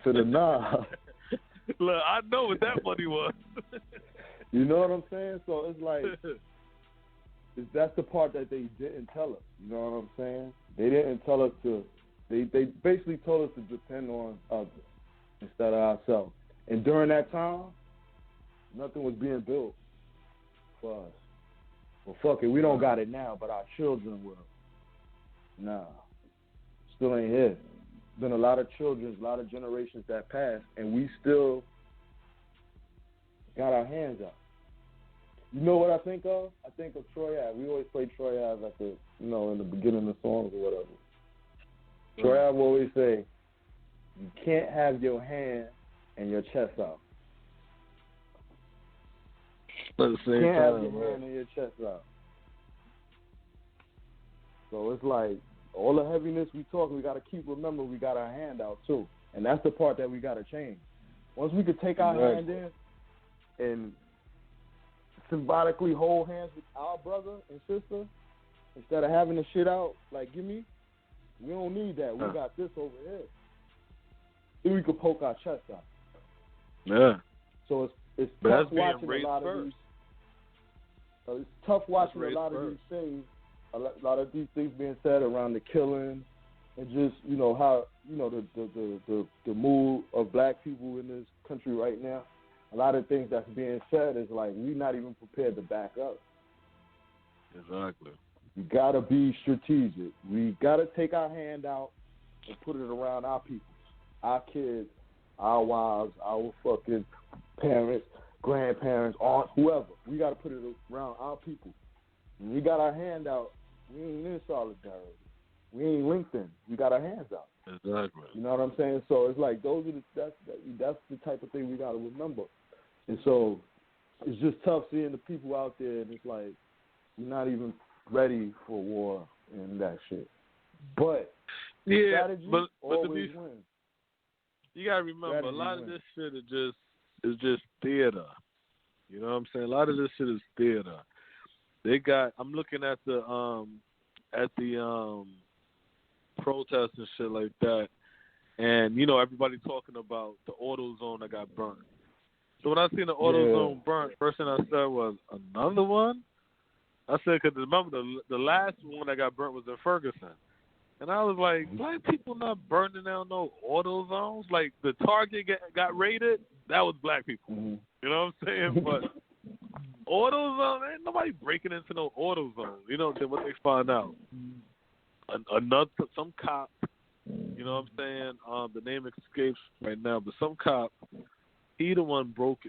To the nah. Look, I know what that money was. You know what I'm saying? So it's like, that's the part that they didn't tell us. You know what I'm saying? They didn't tell us they basically told us to depend on others instead of ourselves. And during that time, nothing was being built for us. Well, fuck it, we don't got it now, but our children will. Nah, still ain't here. Been a lot of children, a lot of generations that passed, and we still got our hands out. You know what I think of? I think of Troy Ave. We always play Troy Ave at the, in the beginning of songs or whatever. Troy Ave will always say, you can't have your hand and your chest out. At the same you can't time, have your hand and your chest out. So it's like, all the heaviness we talk, we got to keep remembering we got our hand out too. And that's the part that we got to change. Once we could take our hand in and symbolically hold hands with our brother and sister, instead of having the shit out, like, give me, we don't need that. We got this over here. Then we could poke our chest out. Yeah. So it's tough watching a lot of these. It's tough watching a lot of these things lot of these things being said around the killing and just, how, the mood of black people in this country right now. A lot of things that's being said is like we're not even prepared to back up. Exactly. We got to be strategic. We got to take our hand out and put it around our people, our kids, our wives, our fucking parents, grandparents, aunts, whoever. We got to put it around our people. When we got our hand out, we ain't in solidarity. We ain't linked in. We got our hands out. Exactly. You know what I'm saying? So it's like that's the type of thing we got to remember. And so it's just tough seeing the people out there, and it's like we're not even ready for war and that shit. But strategy always wins. You gotta remember, strategy a lot of this shit is just theater. You know what I'm saying? A lot of this shit is theater. I'm looking at the protests and shit like that, and everybody talking about the auto zone that got burnt. So when I seen the auto zone burnt, first thing I said was, another one? I said, because remember the last one that got burnt was in Ferguson. And I was like, black people not burning down no auto zones? Like, the Target got raided, that was black people. Mm-hmm. You know what I'm saying? But auto zone, ain't nobody breaking into no auto zone. Then what they find out? Some cop, you know what I'm saying? The name escapes right now, but some cop, he the one broke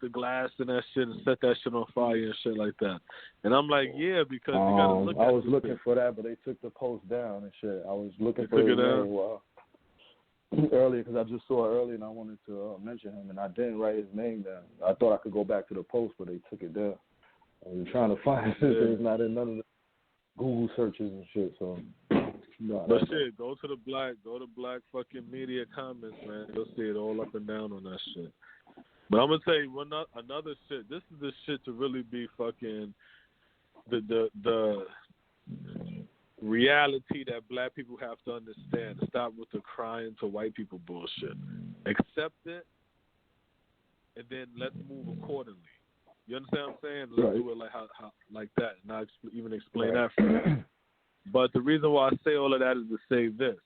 the glass and that shit and set that shit on fire and shit like that. And I'm like, yeah, because you gotta look at it. I was looking for that, but they took the post down and shit. I was looking for his name earlier because I just saw it earlier and I wanted to mention him, and I didn't write his name down. I thought I could go back to the post, but they took it down. I was trying to find it. It's not in none of the Google searches and shit, so... No, but shit, go to black fucking media comments, man. You'll see it all up and down on that shit. But I'm gonna tell you another shit. This is the shit to really be fucking the reality that black people have to understand. Stop with the crying to white people bullshit. Accept it, and then let's move accordingly. You understand what I'm saying? Let's do it like how like that, and not even explain that for you. But the reason why I say all of that is to say this.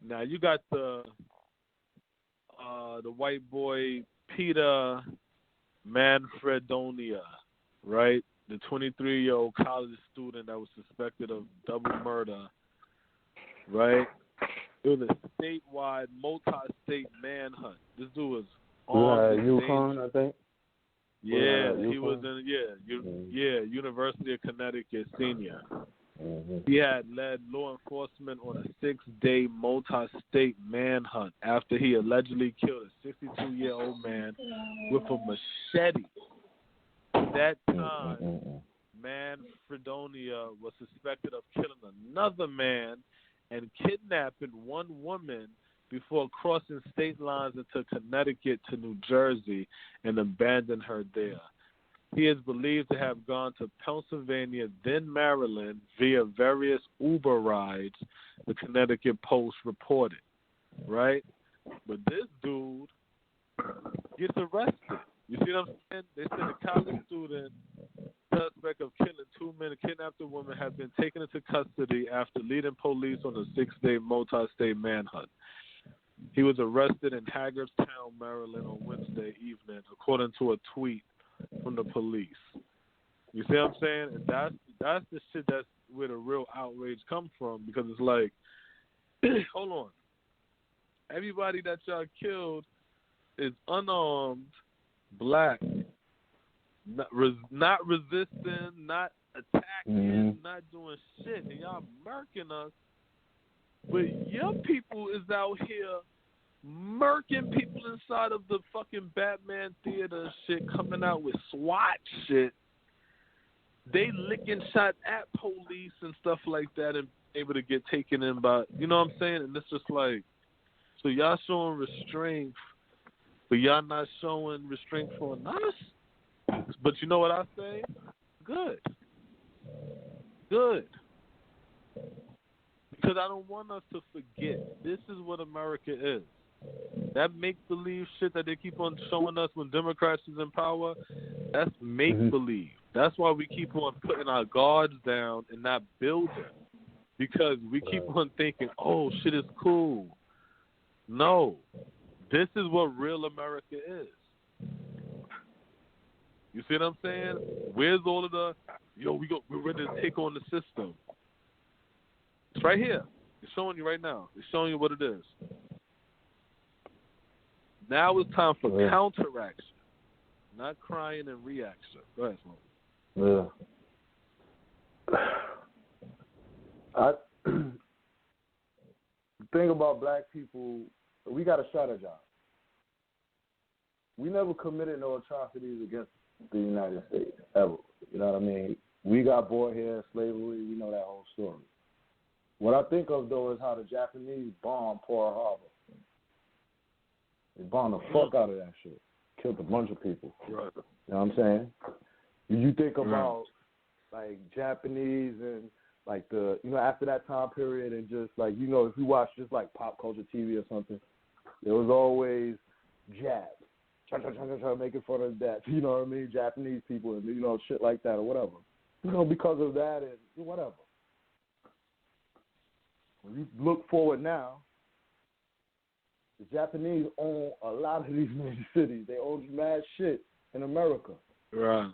Now you got the white boy Peter Manfredonia, right? The 23-year-old college student that was suspected of double murder, right? It was a statewide, multi-state manhunt. This dude was on Yukon, I think. Yeah, he was in University of Connecticut senior. Mm-hmm. He had led law enforcement on a 6-day multi-state manhunt after he allegedly killed a 62-year-old man with a machete. At that time, Manfredonia was suspected of killing another man and kidnapping one woman before crossing state lines into Connecticut to New Jersey and abandoned her there. He is believed to have gone to Pennsylvania, then Maryland, via various Uber rides, the Connecticut Post reported, right? But this dude gets arrested. You see what I'm saying? They said a college student suspect of killing 2 men and kidnapped a woman had been taken into custody after leading police on a 6-day multi-state manhunt. He was arrested in Hagerstown, Maryland on Wednesday evening, according to a tweet from the police. You see what I'm saying? And that's the shit that's where the real outrage comes from, because it's like, hold on. Everybody that y'all killed is unarmed, black, not resisting, not attacking, not doing shit, and y'all murking us. But your people is out here murking people inside of the fucking Batman theater and shit, coming out with SWAT shit. They licking shot at police and stuff like that and able to get taken in by, you know what I'm saying? And it's just like, so y'all showing restraint, but y'all not showing restraint for us? But you know what I say? Good. Because I don't want us to forget, this is what America is. That make-believe shit that they keep on showing us when Democrats is in power, that's make-believe. That's why we keep on putting our guards down and not building. Because we keep on thinking, oh, shit is cool. No. This is what real America is. You see what I'm saying? Where's all of the, we're ready to take on the system. It's right here. It's showing you right now. It's showing you what it is. Now it's time for counteraction, not crying and reaction. Go ahead, Smoke. Yeah. The thing about black people, we got to strategize. We never committed no atrocities against the United States, ever. You know what I mean? We got brought here, slavery, we know that whole story. What I think of, though, is how the Japanese bombed Pearl Harbor. They bombed the fuck out of that shit. Killed a bunch of people. Right. You know what I'm saying? You think about, like, Japanese and, like, after that time period and just, like, if you watch just, like, pop culture TV or something, there was always jabs. Making fun of that, you know what I mean? Japanese people and, shit like that or whatever. Because of that and whatever. When you look forward now, the Japanese own a lot of these major cities. They own mad shit in America. Right.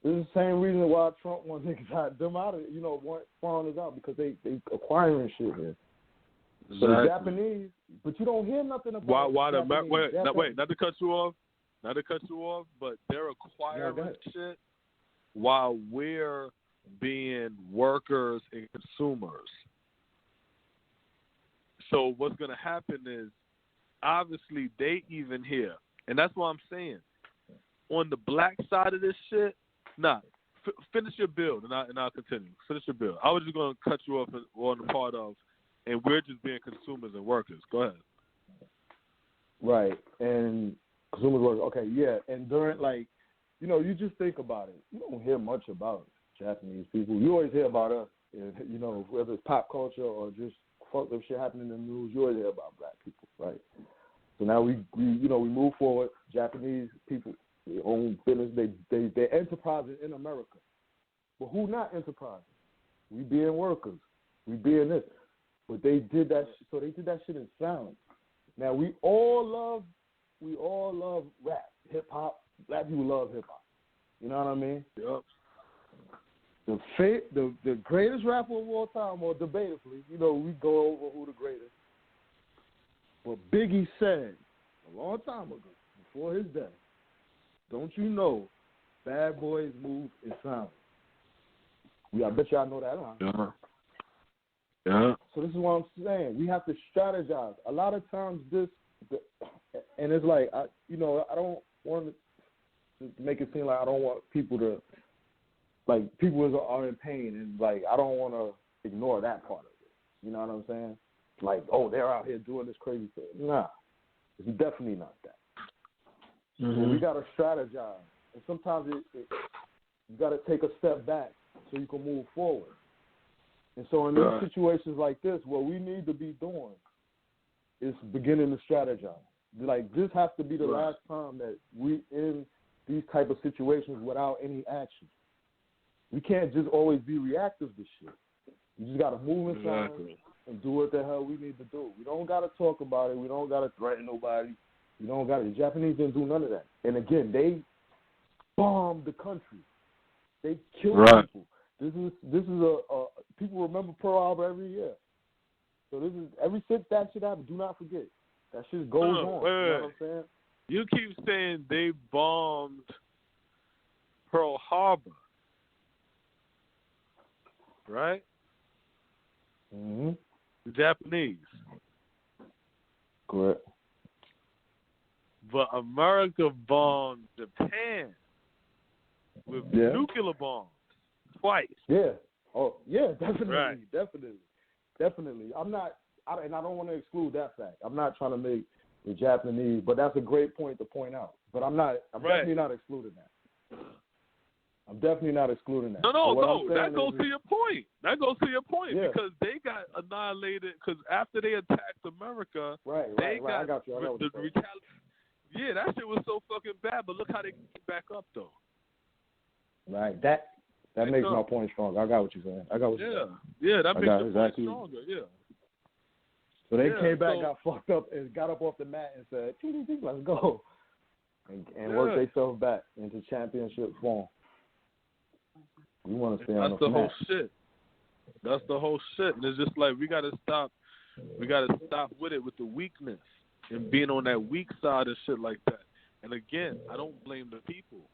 This is the same reason why Trump wants them out of it, want foreigners out, because they acquiring shit here. Exactly. So the Japanese, but you don't hear nothing about why the wait, not to cut you off, but they're acquiring shit while we're being workers and consumers. So what's going to happen is, obviously, they even here. And that's what I'm saying. On the black side of this shit, finish your build, and I'll continue. Finish your build. I was just going to cut you off on the part of, and we're just being consumers and workers. Go ahead. Right. And consumers, workers. Okay, yeah. And during, you just think about it. You don't hear much about Japanese people. You always hear about us, whether it's pop culture or just fucked up shit happening in the news, you always hear about black people, right? So now we move forward. Japanese people, they own business, they're enterprising in America. But who not enterprising? We being workers. We being this. But they did that so they did that shit in silence. Now we all love rap, hip hop. Black people love hip hop. You know what I mean? Yep. The greatest rapper of all time, or debatably, we go over who the greatest. But Biggie said a long time ago, before his death, don't you know, bad boys move in silence. I bet y'all know that line. Yeah. So this is what I'm saying. We have to strategize. A lot of times and it's like, I don't want to make it seem like I don't want people to, people are in pain, and, I don't want to ignore that part of it. You know what I'm saying? They're out here doing this crazy thing. Nah, it's definitely not that. Mm-hmm. So we got to strategize. And sometimes you got to take a step back so you can move forward. And so in these situations like this, what we need to be doing is beginning to strategize. This has to be the last time that we in these type of situations without any action. We can't just always be reactive to shit. We just got to move in silence and do what the hell we need to do. We don't got to talk about it. We don't got to threaten nobody. We don't got to. The Japanese didn't do none of that. And again, they bombed the country. They killed people. This is a people remember Pearl Harbor every year. So this is every shit that shit happens. Do not forget that shit goes on. Wait. You know what I'm saying? You keep saying they bombed Pearl Harbor. Right? Mm-hmm. The Japanese. Correct. But America bombed Japan with nuclear bombs twice. Yeah. Oh, yeah, definitely. Right. Definitely. And I don't want to exclude that fact. I'm not trying to make the Japanese, but that's a great point to point out. But I'm definitely not excluding that. I'm definitely not excluding that. No. That goes to your point. Because they got annihilated. Because after they attacked America, they got I got you. Yeah, that shit was so fucking bad. But look how they came back up, though. Right. That makes my point stronger. I got what you're saying. I got what you're saying. Yeah, that makes your point stronger. Yeah. So they came back, got fucked up, and got up off the mat and said, "Let's go," and worked themselves back into championship form. We want to stay on the mat. That's the whole shit. That's the whole shit. And it's just like we gotta stop with it, with the weakness and being on that weak side and shit like that. And again, I don't blame the people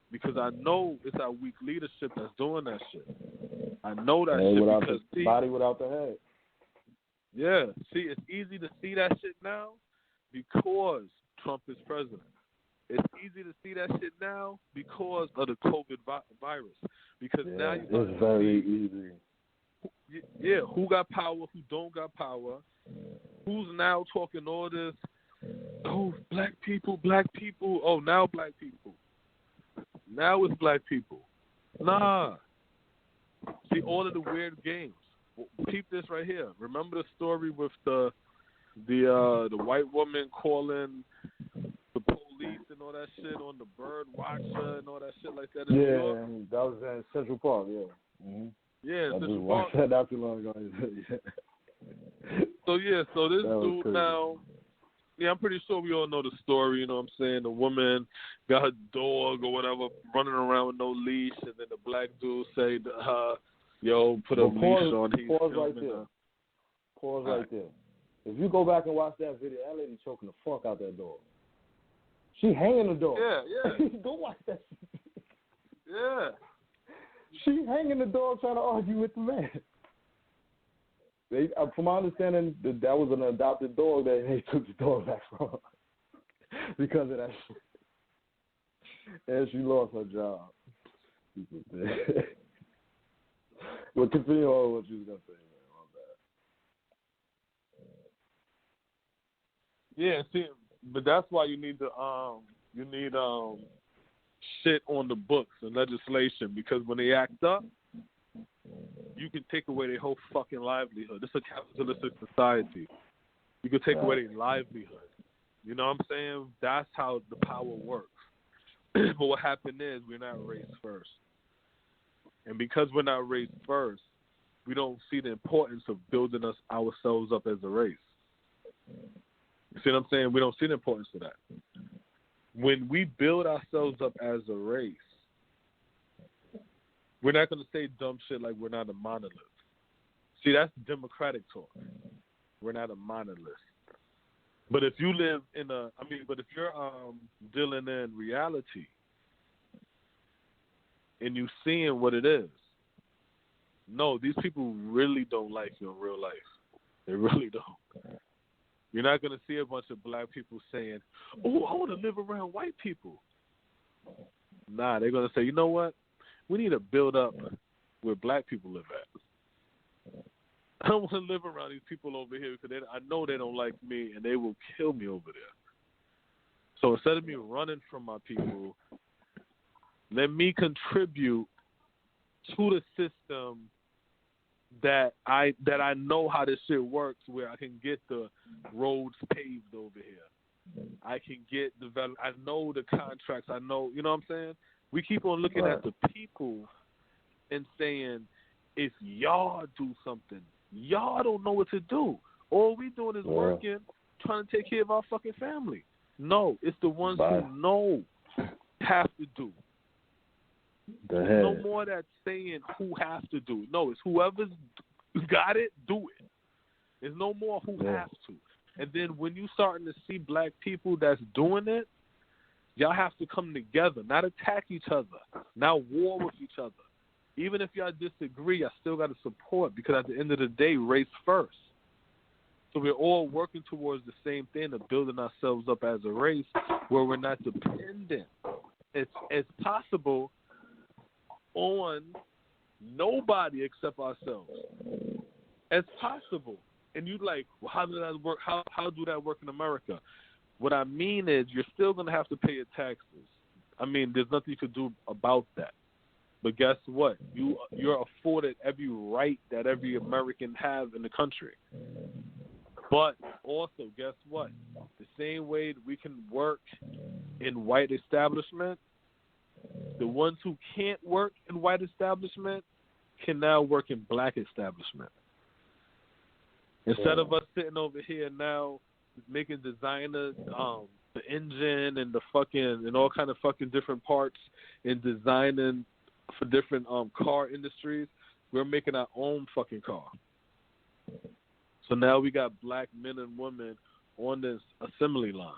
because I know it's our weak leadership that's doing that shit. I know that shit because body without the head. Yeah, see, it's easy to see that shit now because Trump is president. It's easy to see that shit now because of the COVID virus. Because now it's very easy. Yeah, who got power, who don't got power, who's now talking all this, oh, black people, oh, now black people. Now it's black people. Nah. See, all of the weird games. Keep this right here. Remember the story with the white woman calling the police and all that shit on the bird watcher and all that shit like that in New York? That was in Central Park, yeah. Mm-hmm. Yeah, I just watched that not too long ago. So this dude now, I'm pretty sure we all know the story, you know what I'm saying? The woman got her dog or whatever running around with no leash, and then the black dude say to her, yo, put a leash on. Pause right there. Pause right there. If you go back and watch that video, that lady choking the fuck out that dog. She hanging the dog. Yeah. Go watch that shit. Yeah. She hanging the dog trying to argue with the man. From my understanding, that was an adopted dog that they took the dog back from because of that shit. And she lost her job. Well, continue on what you was going to say, man. Yeah, see, but that's why you need shit on the books and legislation, because when they act up, you can take away their whole fucking livelihood. This is a capitalistic society. You can take away their livelihood. You know what I'm saying? That's how the power works. But what happened is we're not raised first. And because we're not raised first, we don't see the importance of building ourselves up as a race. You see what I'm saying? We don't see the importance of that. When we build ourselves up as a race, we're not going to say dumb shit like we're not a monolith. See, that's democratic talk. We're not a monolith. But if you live if you're dealing in reality and you seeing what it is, no, these people really don't like you in real life. They really don't. You're not going to see a bunch of black people saying, oh, I want to live around white people. Nah, they're going to say, you know what? We need to build up where black people live at. I don't want to live around these people over here because I know they don't like me and they will kill me over there. So instead of me running from my people, let me contribute to the system that I know how this shit works, where I can get the roads paved over here. I can get developed. I know the contracts. I know, you know what I'm saying? We keep on looking at the people and saying, if y'all do something, y'all don't know what to do. All we doing is working, trying to take care of our fucking family. No, it's the ones who know have to do. There's no more that saying who has to do. No, it's whoever's got it, do it. There's no more who has to. And then when you starting to see black people that's doing it, y'all have to come together, not attack each other, not war with each other. Even if y'all disagree, I still got to support, because at the end of the day, race first. So we're all working towards the same thing of building ourselves up as a race where we're not dependent as possible on nobody except ourselves. As possible. And you like, well, how does that work? How do that work in America? What I mean is you're still going to have to pay your taxes. I mean, there's nothing you could do about that. But guess what? You're afforded every right that every American has in the country. But also, guess what? The same way that we can work in white establishment, The ones who can't work in white establishment can now work in black establishment. Instead of us sitting over here now making designers, the engine and the fucking and all kind of fucking different parts and designing for different car industries, we're making our own fucking car. So now we got black men and women on this assembly line.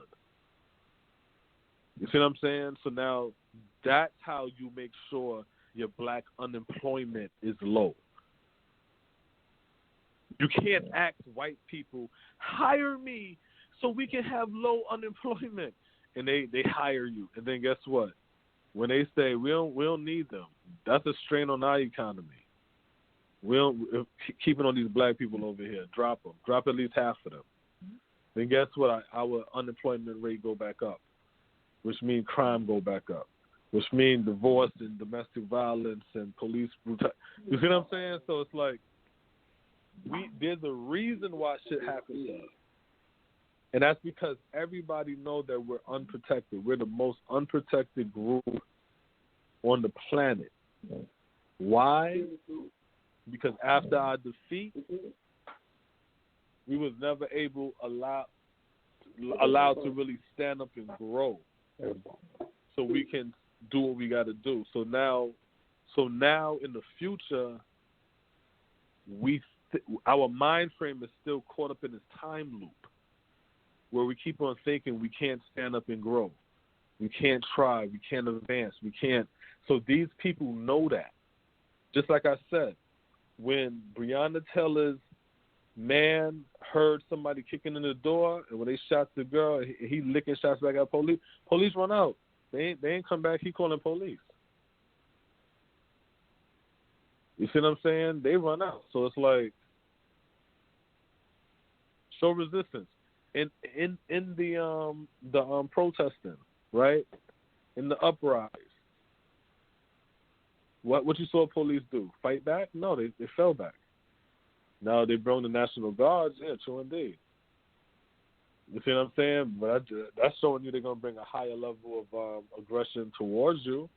You see what I'm saying? So now that's how you make sure your black unemployment is low. You can't ask white people, hire me so we can have low unemployment. And they hire you. And then guess what? When they say we don't need them, that's a strain on our economy. We don't keep it on these black people over here. Drop them. Drop at least half of them. Then guess what? Our unemployment rate go back up, which means crime go back up, which means divorce and domestic violence and police brutality. You see what I'm saying? So it's like there's a reason why shit happens to us. And that's because everybody knows that we're unprotected. We're the most unprotected group on the planet. Why? Because after our defeat, we was never allowed to really stand up and grow, so we can do what we got to do. So now in the future, our mind frame is still caught up in this time loop where we keep on thinking we can't stand up and grow, we can't try, we can't advance, we can't. So these people know that. Just like I said, when Breonna Taylor's man heard somebody kicking in the door, and when they shot the girl, he licking shots back at police. Police run out. They ain't come back. He calling police. You see what I'm saying? They run out. So it's like, show resistance. In the protesting, right? In the uprise. What you saw police do? Fight back? No, they fell back. Now they brought the National Guards. Yeah, true indeed. You see what I'm saying? But that's showing you they're going to bring a higher level of aggression towards you.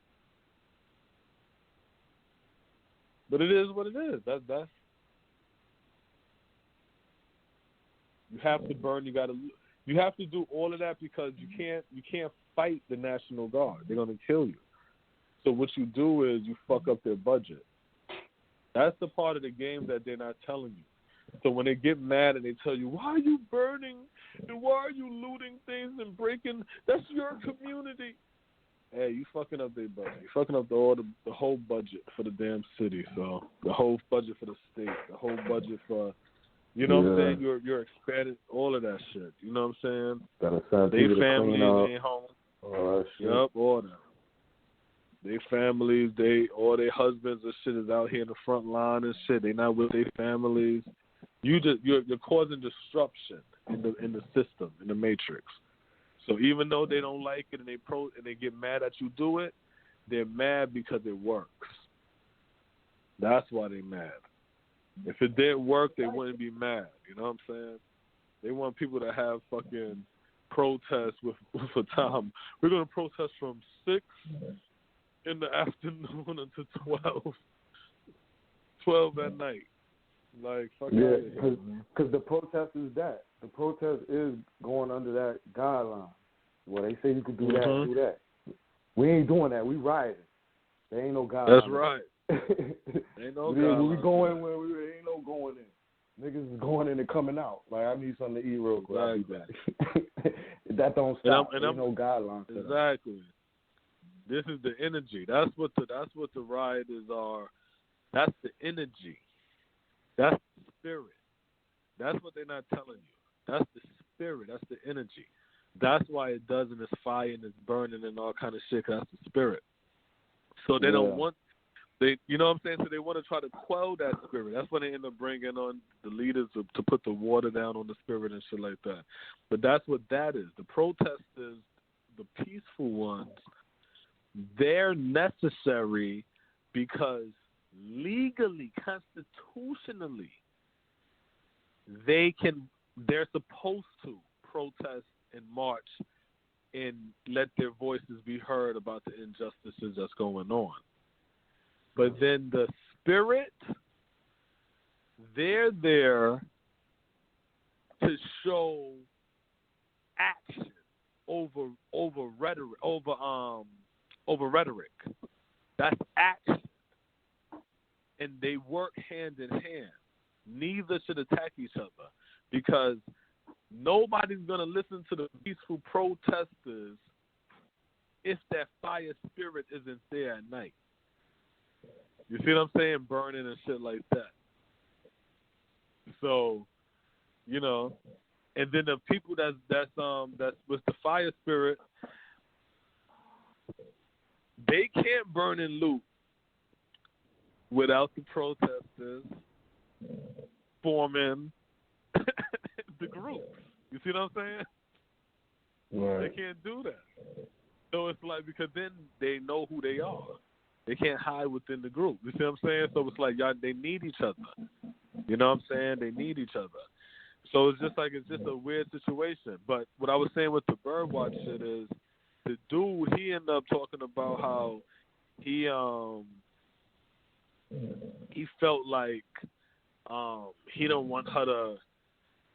But it is what it is. That's you have to burn. You have to do all of that because you can't fight the National Guard. They're going to kill you. So what you do is you fuck up their budget. That's the part of the game that they're not telling you. So when they get mad and they tell you, why are you burning and why are you looting things and breaking, that's your community. Hey, you fucking up their budget. You fucking up the whole budget for the damn city. So the whole budget for the state, the whole budget for, you know what I'm saying? You're expanding all of that shit. You know what I'm saying? They families ain't home. Oh, shit. Yup, all that. They families, all their husbands and shit is out here in the front line and shit. They not with their families. You're causing disruption in the system, in the matrix. So even though they don't like it and they get mad that you do it, they're mad because it works. That's why they're mad. If it didn't work, they wouldn't be mad. You know what I'm saying? They want people to have fucking protests with a time. We're gonna protest from 6 in the afternoon until 12 at night. Like, fuck yeah, because the protest is that. The protest is going under that guideline. Well, they say you can do that, do that. We ain't doing that. We rioting. There ain't no guideline. That's right. Ain't no guideline. When we going where we ain't no going in. Niggas is going in and coming out. Like, I need something to eat real quick. Exactly. That don't stop. There's no guidelines. Exactly. This is the energy. That's what the rioters are. That's the energy. That's the spirit. That's what they're not telling you. That's the spirit. That's the energy. That's why it does and it's fire and it's burning and all kind of shit. 'Cause that's the spirit. So they don't want. You know what I'm saying? So they want to try to quell that spirit. That's when they end up bringing on the leaders to put the water down on the spirit and shit like that. But that's what that is. The protesters, the peaceful ones, they're necessary because legally, constitutionally, they're supposed to protest and march and let their voices be heard about the injustices that's going on. But then the spirit, they're there to show action over rhetoric, over rhetoric. That's action. And they work hand in hand. Neither should attack each other, because nobody's going to listen to the peaceful protesters if that fire spirit isn't there at night. You see what I'm saying? Burning and shit like that. So, you know, and then the people that's with the fire spirit, they can't burn and loot without the protesters forming the group. You see what I'm saying? Right. They can't do that. So it's like, because then they know who they are. They can't hide within the group. You see what I'm saying? So it's like, y'all, they need each other. You know what I'm saying? They need each other. So it's just a weird situation. But what I was saying with the Birdwatch shit is, the dude, he ended up talking about how he felt like he don't want her to,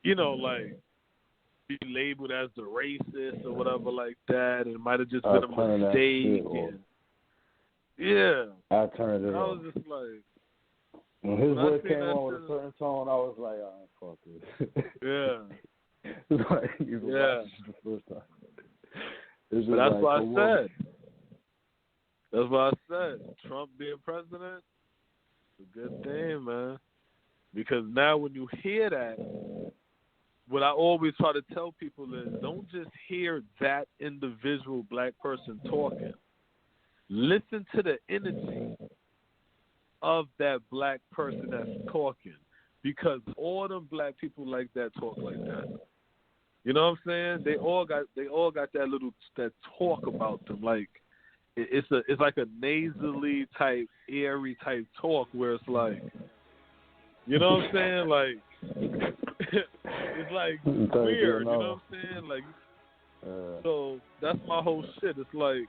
you know, like, be labeled as the racist or whatever like that, and it might have just been a mistake. Yeah. I turned it I off. was just like, when his voice came on with a certain tone, I was like, oh, fuck this. Yeah. It's like, you can watch it the first time. But that's like, what I said. That's what I said. Trump being president, it's a good thing, man. Because now when you hear that, what I always try to tell people is, don't just hear that individual black person talking. Listen to the energy of that black person that's talking. Because all them black people like that talk like that. You know what I'm saying? They all got that talk about them. Like, it's like a nasally type, airy type talk where it's like, you know what I'm saying? Like, it's like weird, you know what I'm saying? Like, so that's my whole shit. It's like,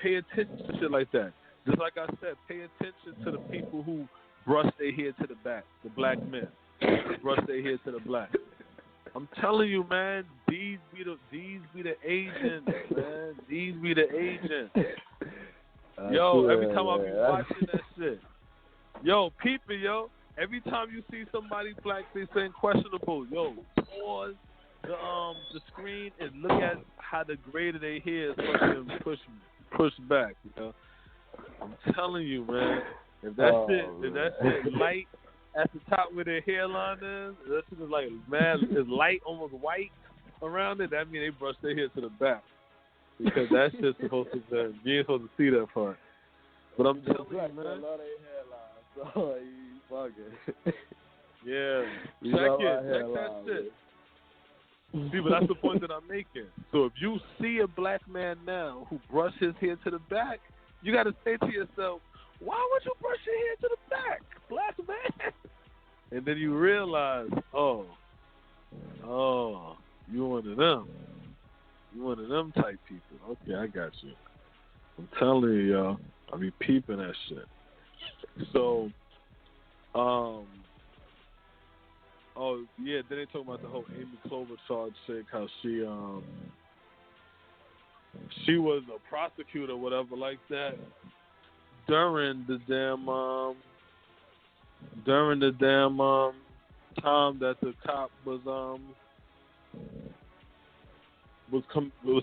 pay attention to shit like that. Just like I said, pay attention to the people who brush their hair to the back, the black men, brush their hair to the black. I'm telling you, man, these be the agents, man. These be the agents. Yo, every time I be watching that shit, yo, peep it, yo. Every time you see somebody black, they saying questionable, yo, pause the screen and look at how the grade of their hair is fucking push back. You know, I'm telling you, man. If that shit light at the top where their hairline is, that shit is like, man, it's light, almost white around it. That means they brush their hair to the back, because that shit's supposed to be, you ain't supposed to see that part. But I'm telling you, man. I love their hairline, so you fucking. Yeah, check that shit. See, but that's the point that I'm making. So if you see a black man now who brushed his hair to the back, you got to say to yourself, why would you brush your hair to the back, black man? And then you realize, oh, you one of them. You one of them type people. Okay, I got you. I'm telling you, y'all, I be peeping that shit. So, yeah, then they talk about the whole Amy Klobuchar chick, how she was a prosecutor, whatever like that, during the damn time that the cop was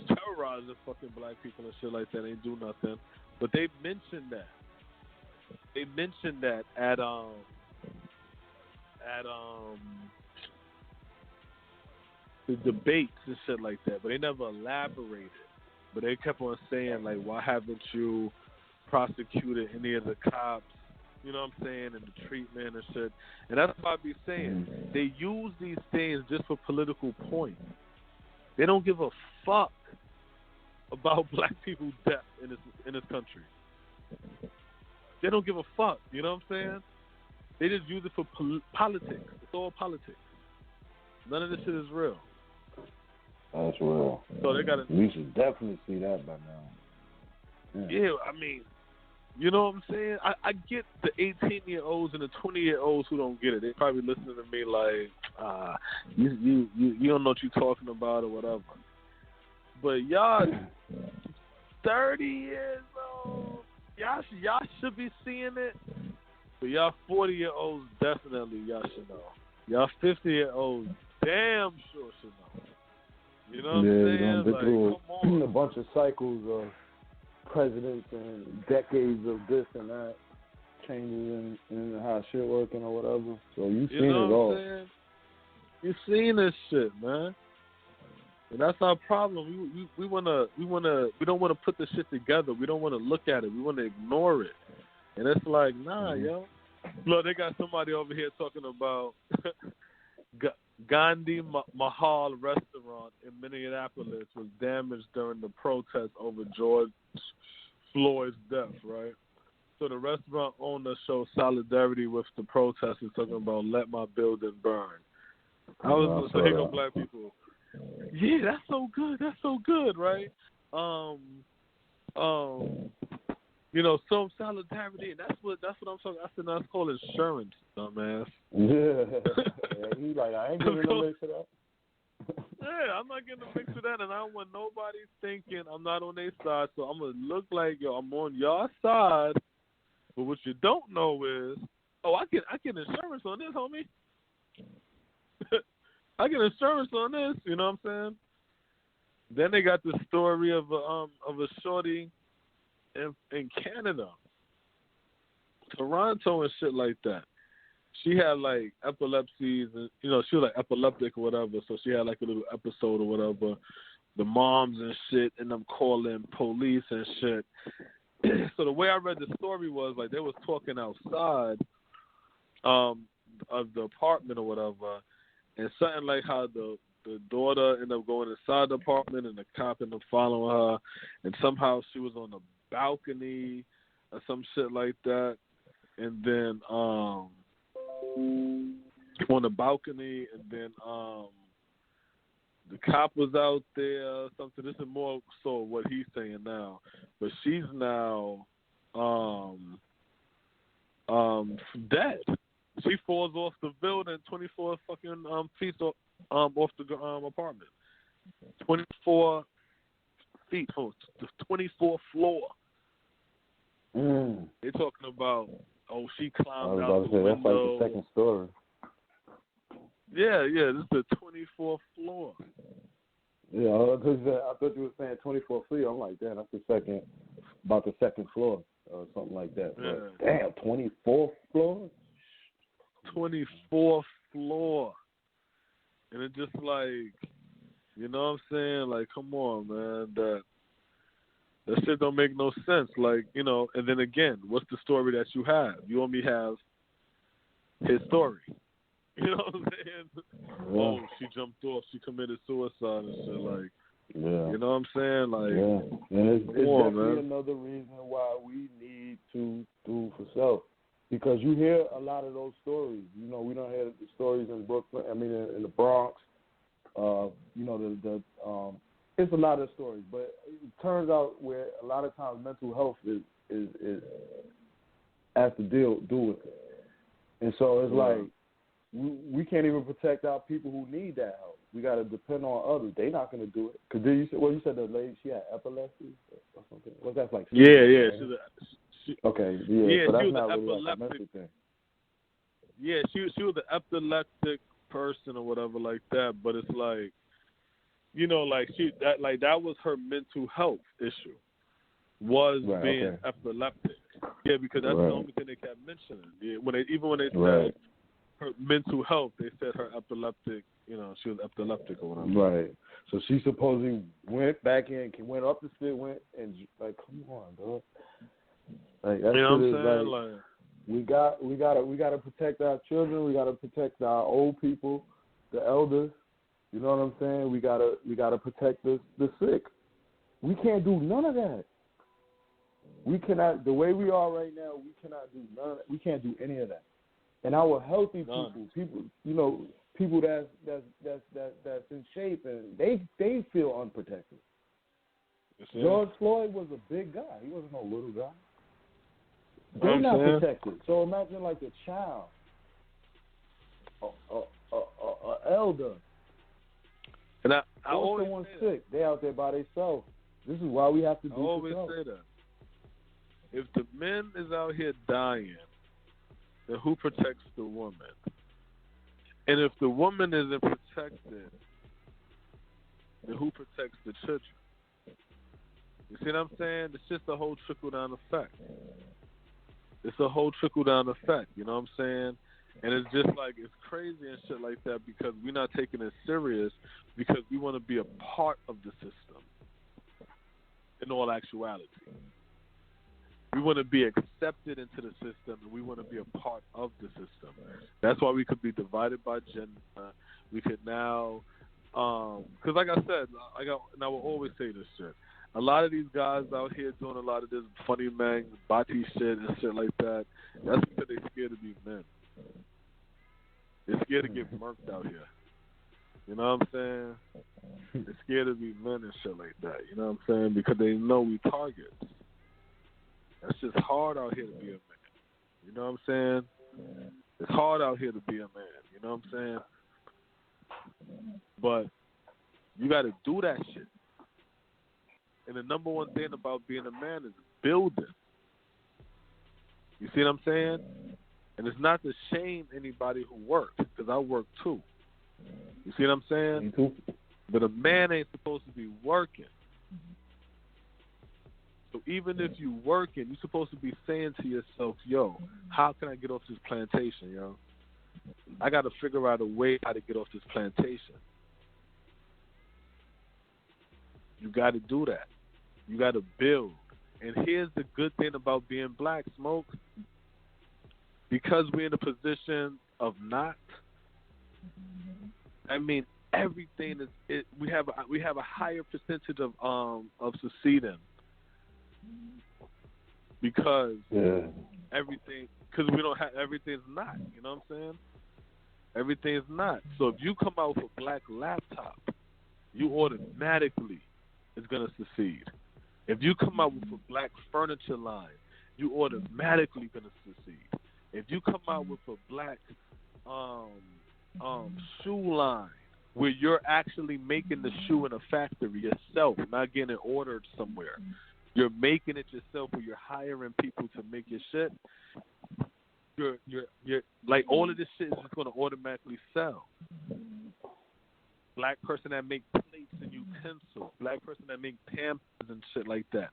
terrorizing fucking black people and shit like that. They didn't do nothing, but they mentioned that. They mentioned that at the debates and shit like that, but they never elaborated. But they kept on saying, like, why haven't you prosecuted any of the cops, you know what I'm saying, and the treatment and shit. And that's what I be saying. They use these things just for political points. They don't give a fuck about black people's death in this country. They don't give a fuck, you know what I'm saying? They just use it for politics. It's all politics. None of this shit is real. That's real. So they got to. We should definitely see that by now. Yeah, I mean, you know what I'm saying? I get the 18-year-olds and the 20-year-olds who don't get it. They probably listening to me like, you don't know what you're talking about or whatever. But y'all 30 years old, y'all should be seeing it. But y'all 40-year-olds definitely y'all should know. Y'all 50-year-olds damn sure should know. You know what I'm saying? Like, come on. A bunch of cycles of presidents and decades of this and that, changes in how shit working or whatever. So you've seen it all. Saying? You've seen this shit, man. And that's our problem. We don't wanna put the shit together. We don't wanna look at it. We wanna ignore it. And it's like, nah, yo. Look, they got somebody over here talking about Gandhi Mahal restaurant in Minneapolis was damaged during the protest over George Floyd's death, right? So the restaurant owner showed solidarity with the protesters, talking about let my building burn. So here go black people. Yeah, that's so good. That's so good, right? You know, some solidarity, and that's what I'm talking. I said, that's called insurance, dumbass. Yeah, he like, I ain't giving no mix of that. Yeah, I'm not getting a mix of that, and I don't want nobody thinking I'm not on their side. So I'm gonna look like, yo, I'm on your side. But what you don't know is, I get insurance on this, homie. I get insurance on this. You know what I'm saying? Then they got the story of a shorty in Canada, Toronto and shit like that. She had like epilepsies and, you know, she was like epileptic or whatever, so she had like a little episode or whatever. The moms and shit and them calling police and shit. So the way I read the story was like they was talking outside of the apartment or whatever, and something like how the daughter ended up going inside the apartment and the cop ended up following her, and somehow she was on the balcony or some shit like that, and then on the balcony, and then the cop was out there. Something. This is more so what he's saying now, but she's now dead. She falls off the building 24 fucking feet off the apartment. 24 feet, the 24th floor. They're talking about, she climbed out the window. That's like the second story. Yeah, this is the 24th floor. Yeah, I thought you were saying 24 feet. I'm like, damn, that's about the second floor or something like that. Yeah. But, damn, 24th floor? 24th floor. And it's just like, you know what I'm saying? Like, come on, man. That shit don't make no sense. Like, you know, and then again, what's the story that you have? You only have his story. You know what I'm saying? Yeah. She jumped off. She committed suicide and shit. Like, you know what I'm saying? Like, and it's definitely another reason why we need to do for self. Because you hear a lot of those stories. You know, we don't hear the stories in Brooklyn. I mean, in the Bronx. You know, it's a lot of stories, but it turns out where a lot of times mental health is has to do with it, and so it's like we can't even protect our people who need that help. We got to depend on others. They're not going to do it. Cause you said the lady, she had epilepsy or something. What's that like? Yeah. Okay, yeah. Yeah, so that's she was not an really epileptic. like a mental thing. Yeah, she was an epileptic person or whatever like that. But it's like, you know, like that was her mental health issue, was being epileptic. Yeah, because that's the only thing they kept mentioning. Yeah, when they said her mental health, they said her epileptic. You know, she was epileptic or whatever. Right. So she supposedly went back in, went up the stairs, went and like, come on, dog. Like that, you know what I'm saying? Like we gotta protect our children. We gotta protect our old people, the elders. You know what I'm saying? We gotta protect the sick. We can't do none of that. We cannot. The way we are right now, we cannot do none. We can't do any of that. And our healthy people, you know, people that's in shape, and they feel unprotected. George Floyd was a big guy. He wasn't no little guy. They're not protected. So imagine like a child, a elder. And I always someone sick. They out there by themselves. This is why we have to do. I always say that. If the men is out here dying, then who protects the woman? And if the woman isn't protected, then who protects the children? You see what I'm saying? It's just a whole trickle-down effect. It's a whole trickle-down effect, you know what I'm saying? And it's just like, it's crazy and shit like that because we're not taking it serious because we want to be a part of the system in all actuality. We want to be accepted into the system and we want to be a part of the system. That's why we could be divided by gender. We could now, because like I said, and I will always say this shit. A lot of these guys out here doing a lot of this funny man, bati shit and shit like that, that's because they're scared to be men. They're scared to get murked out here. You know what I'm saying? They're scared to be men and shit like that. You know what I'm saying? Because they know we targets. That's just hard out here to be a man. You know what I'm saying? It's hard out here to be a man. You know what I'm saying? But you got to do that shit. And the number one thing about being a man is building. You see what I'm saying? And it's not to shame anybody who works, because I work too. You see what I'm saying? Me too. But a man ain't supposed to be working. So even if you working, you're supposed to be saying to yourself, yo, how can I get off this plantation, yo? I got to figure out a way how to get off this plantation. You got to do that. You got to build. And here's the good thing about being black, Smoke. Because we're in a position of not, I mean, everything is. We have a higher percentage of succeeding because everything. Because we don't have everything's not. You know what I'm saying? Everything's not. So if you come out with a black laptop, you automatically is gonna succeed. If you come out with a black furniture line, you automatically gonna succeed. If you come out with a black shoe line where you're actually making the shoe in a factory yourself, not getting it ordered somewhere, you're making it yourself where you're hiring people to make your shit, you're like all of this shit is just gonna automatically sell. Black person that make plates and utensils, black person that make pampers and shit like that,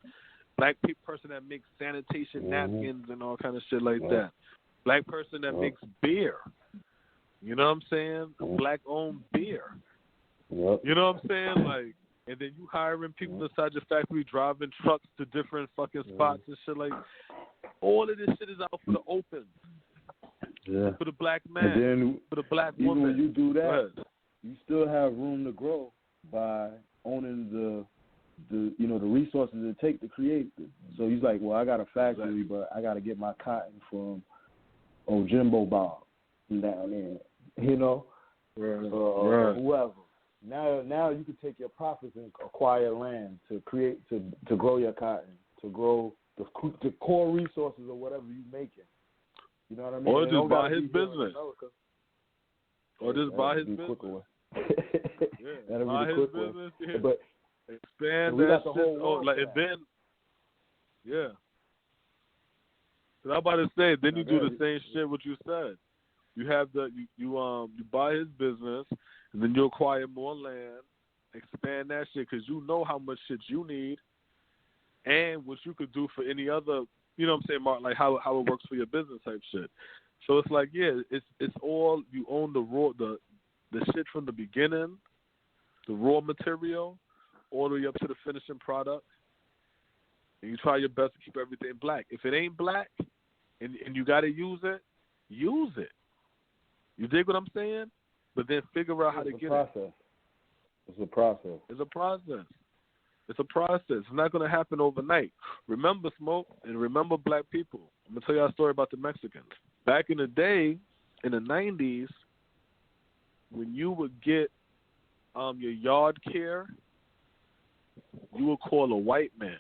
black person that makes sanitation napkins and all kind of shit like that. Black person that makes beer. You know what I'm saying? Black-owned beer. Yep. You know what I'm saying? Like, and then you hiring people inside your factory, driving trucks to different fucking spots and shit like. All of this shit is out for the open. Yeah. For the black man. And then, for the black woman. When you do that, you still have room to grow by owning the resources it takes to create it. So he's like, well, I got a factory, but I got to get my cotton from Jimbo Bob down there, you know, whoever. Now you can take your profits and acquire land to create to grow your cotton, to grow the core resources or whatever you making. You know what I mean? Or just buy his business. Or just buy his business. That'll buy be the his quick business. Way. Yeah. But expand that that the shit. whole And then, yeah. Cause I'm about to say, then you do the same shit what you said. You have you buy his business, and then you acquire more land, expand that shit, cause you know how much shit you need, and what you could do for any other. You know what I'm saying, Mark? Like how it works for your business type shit. So it's like, yeah, it's all you own the shit from the beginning, the raw material, all the way up to the finishing product, and you try your best to keep everything black. If it ain't black, and you got to use it, use it. You dig what I'm saying? But then figure out how to get it. It's a process. It's a process. It's a process. It's not going to happen overnight. Remember, Smoke, and remember black people. I'm going to tell you a story about the Mexicans. Back in the day, in the 90s, when you would get your yard care, you would call a white man.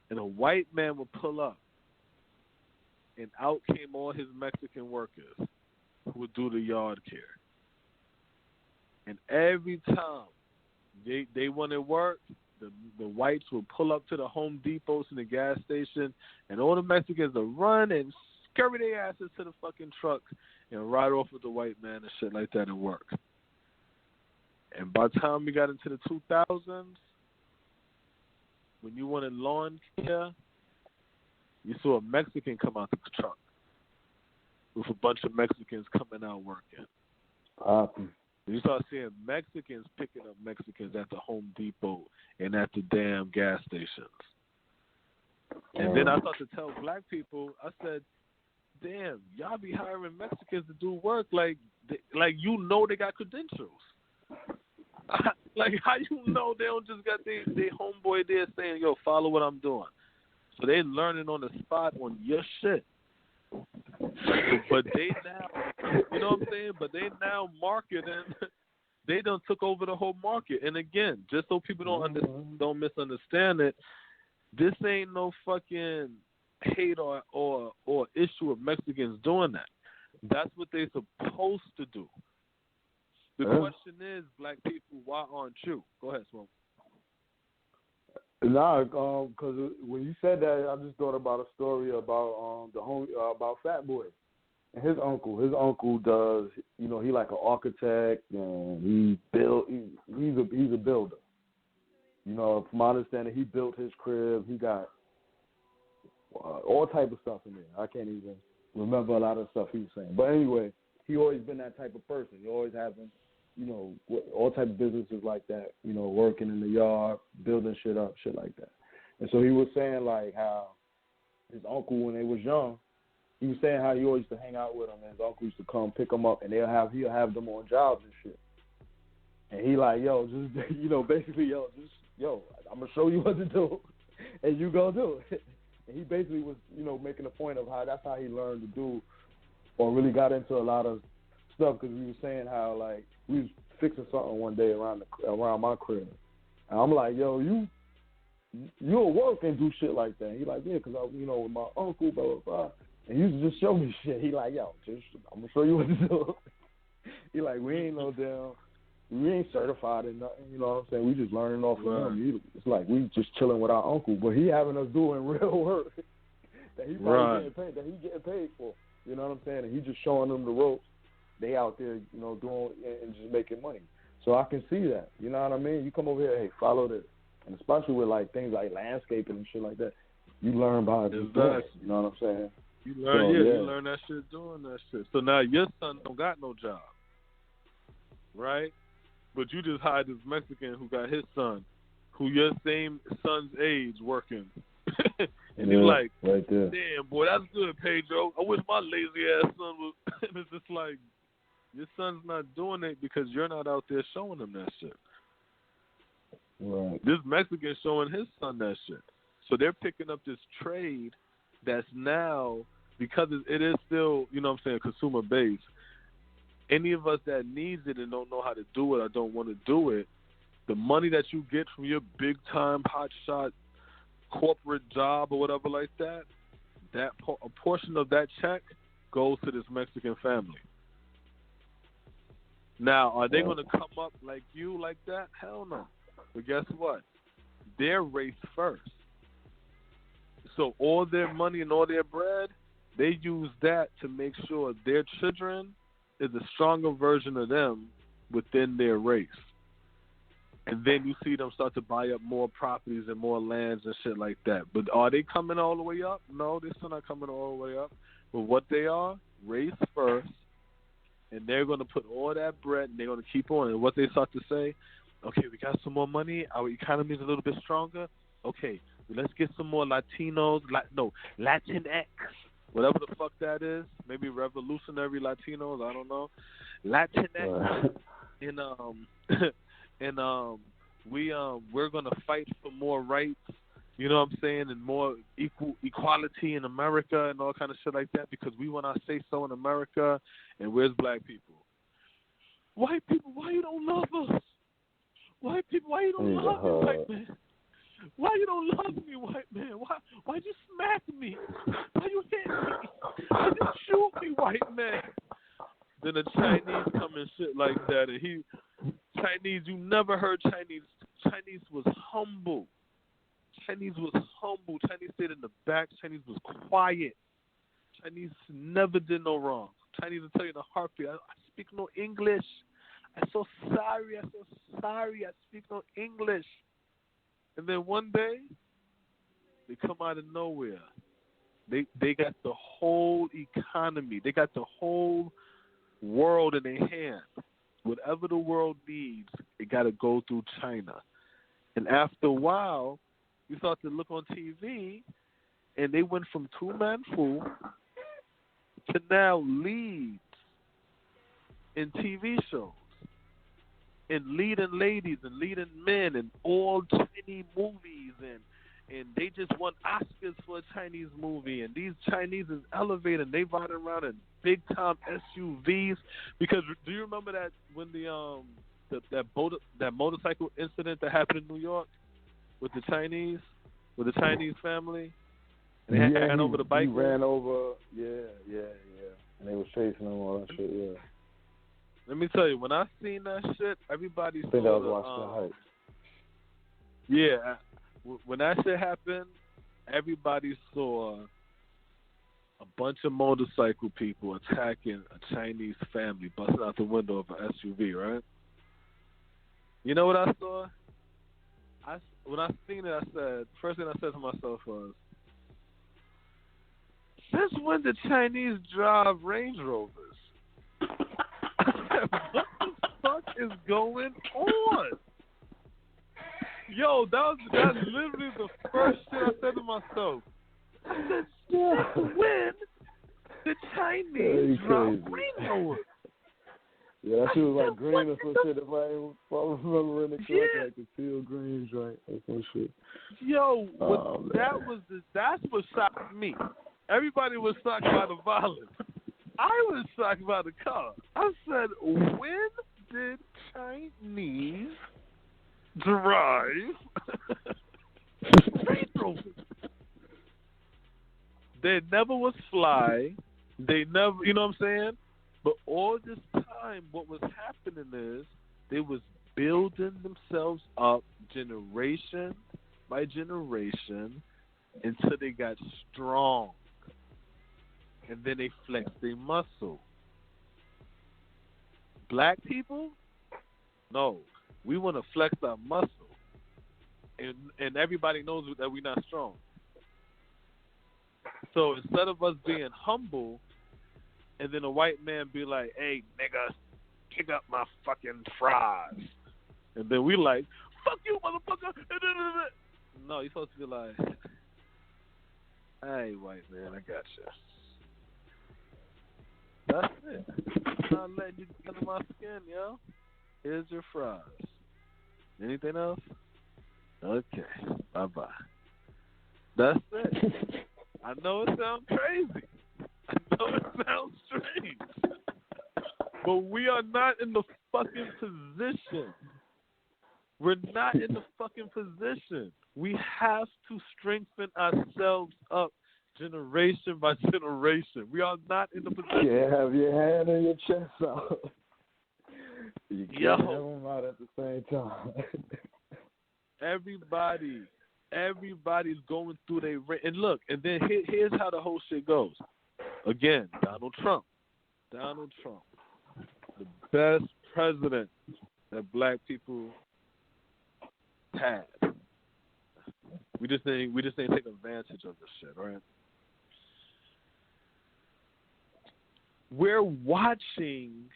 And a white man would pull up, and out came all his Mexican workers who would do the yard care. And every time they wanted work, the whites would pull up to the Home Depots and the gas station, and all the Mexicans would run and scurry their asses to the fucking truck and ride off with the white man and shit like that and work. And by the time we got into the 2000s, when you wanted lawn care, you saw a Mexican come out the truck with a bunch of Mexicans coming out working. You start seeing Mexicans picking up Mexicans at the Home Depot and at the damn gas stations. And then I started to tell black people, I said, damn, y'all be hiring Mexicans to do work like you know they got credentials. Like, how you know they don't just got their homeboy there saying, yo, follow what I'm doing. So they learning on the spot on your shit. But they now, you know what I'm saying? But they now marketing. They done took over the whole market. And again, just so people don't misunderstand it, this ain't no fucking hate or issue of Mexicans doing that. That's what they supposed to do. The question is, black people, why aren't you? Go ahead, Smoke. Nah, because when you said that, I just thought about a story about about Fat Boy and his uncle. His uncle does, he like an architect and he's a builder. From my understanding, he built his crib. He got all type of stuff in there. I can't even remember a lot of stuff he was saying. But anyway, he always been that type of person. He always having, all type of businesses like that, working in the yard, building shit up, shit like that. And so he was saying, like, how his uncle, when they was young, he was saying how he always used to hang out with him, and his uncle used to come pick him up, and he'll have them on jobs and shit. And he like, yo, just, basically, I'm going to show you what to do, and you go do it. And he basically was, making a point of how that's how he learned to do or really got into a lot of stuff, because we were saying how, like, we was fixing something one day around my crib. And I'm like, yo, you'll work and do shit like that. And he like, yeah, because I, with my uncle, blah, blah, blah. And he used to just show me shit. He like, yo, I'm going to show you what to do. He like, we ain't certified in nothing, you know what I'm saying? We just learning off of him. It's like we just chilling with our uncle, but he having us doing real work that he probably getting paid for. You know what I'm saying? And he just showing them the ropes. They out there, doing and just making money. So I can see that. You know what I mean? You come over here, hey, follow this. And especially with like things like landscaping and shit like that, you learn by just doing it. You know what I'm saying? You learn that shit doing that shit. So now your son don't got no job, right? But you just hired this Mexican who got his son, who your same son's age working. And he's like, right there. Damn, boy, that's good, Pedro. I wish my lazy ass son was. And it's just like, your son's not doing it because you're not out there showing him that shit. Right. This Mexican showing his son that shit. So they're picking up this trade that's now, because it is still, consumer based. Any of us that needs it and don't know how to do it or don't want to do it, the money that you get from your big time hotshot corporate job or whatever like that, a portion of that check goes to this Mexican family. Now, are they going to come up like you like that? Hell no. But guess what? They're race first. So all their money and all their bread, they use that to make sure their children is a stronger version of them within their race. And then you see them start to buy up more properties and more lands and shit like that. But are they coming all the way up? No, they're still not coming all the way up. But what they are, race first, and they're going to put all that bread and they're going to keep on. And what they start to say, okay, we got some more money. Our economy is a little bit stronger. Okay, let's get some more Latinos. Latinx, whatever the fuck that is. Maybe revolutionary Latinos. I don't know. Latinx. And we're gonna fight for more rights. You know what I'm saying, and more equality in America and all kind of shit like that, because we want our say so in America. And where's black people? White people, why you don't love us? White people, why you don't love me, white man? Why you don't love me, white man? Why you smack me? Why you hit me? Why you shoot me, white man? Then the Chinese come and shit like that, and Chinese, you never heard Chinese. Chinese was humble. Chinese was humble. Chinese stayed in the back. Chinese was quiet. Chinese never did no wrong. Chinese will tell you in a heartbeat, I speak no English. I'm so sorry. I speak no English. And then one day, they come out of nowhere. They got the whole economy. They got the whole world in their hand. Whatever the world needs, it got to go through China. And after a while, you start to look on TV, and they went from two-man fool to now leads in TV shows, and leading ladies and leading men in all Chinese movies, and they just won Oscars for a Chinese movie, and these Chinese is elevated, they riding around in big time SUVs. Because do you remember that when that motorcycle incident that happened in New York with the Chinese family? And they ran over the bike. He ran over, yeah. And they was chasing him, all that shit, yeah. Let me tell you, when I seen that shit, everybody saw I think I was watching the hype. Yeah, when that shit happened, everybody saw a bunch of motorcycle people attacking a Chinese family, busting out the window of an SUV, right? You know what I saw? When I seen it, I said, first thing I said to myself was, since when did Chinese drive Range Rovers? I said, what the fuck is going on? Yo, that's literally the first shit I said to myself. I said, since when did Chinese drive Range Rovers? Yeah, that shit was like green or some shit. If I remember in the correct, like the teal green joint or some shit. Yo, that's what shocked me. Everybody was shocked by the violence. I was shocked by the car. I said, when did Chinese drive Range Rovers? They never was fly. They never, you know what I'm saying? But all this time, what was happening is they was building themselves up generation by generation until they got strong. And then they flexed their muscle. Black people? No. We want to flex our muscle. And everybody knows that we're not strong. So instead of us being humble, and then a white man be like, hey, nigga, kick up my fucking fries. And then we like, fuck you, motherfucker. No, you're supposed to be like, hey, white man, I got you. That's it. I'm not letting you get under my skin, yo. Here's your fries. Anything else? Okay. Bye-bye. That's it. I know it sounds crazy. I know it sounds strange. But we are not in the fucking position. We're not in the fucking position. We have to strengthen ourselves up generation by generation. We are not in the position. You can't have your hand in your chest out. You can't have them out at the same time. Everybody's going through their... And look, and then here's how the whole shit goes. Again, Donald Trump. The best president that black people had. We just ain't take advantage of this shit, right? We're watching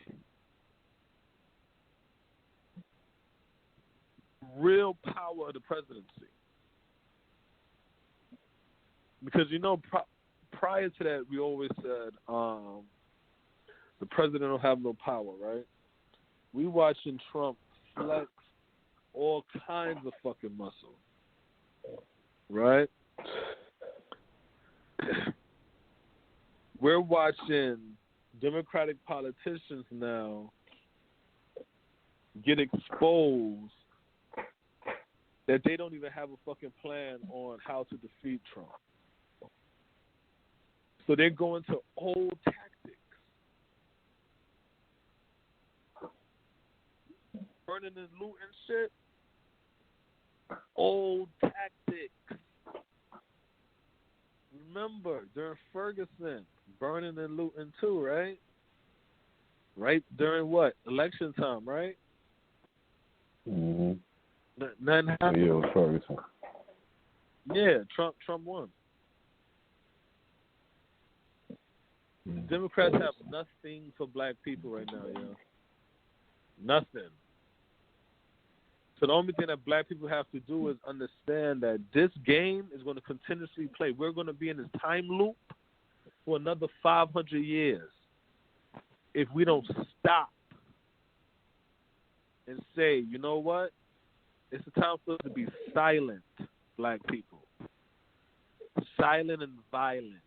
real power of the presidency. Because, you know, prior to that, we always said the president don't have no power, right? We watching Trump flex all kinds of fucking muscle, right? We're watching Democratic politicians now get exposed that they don't even have a fucking plan on how to defeat Trump. So they're going to old tactics. Burning and looting shit. Old tactics. Remember, during Ferguson, burning and looting too, right? Right during what? Election time, right? Mm-hmm. Nothing happened. Yeah, it was Ferguson. Yeah, Trump won. The Democrats have nothing for black people right now, yo. Nothing. So the only thing that black people have to do is understand that this game is going to continuously play. We're going to be in this time loop for another 500 years if we don't stop and say, you know what? It's a time for us to be silent, black people. Silent and violent.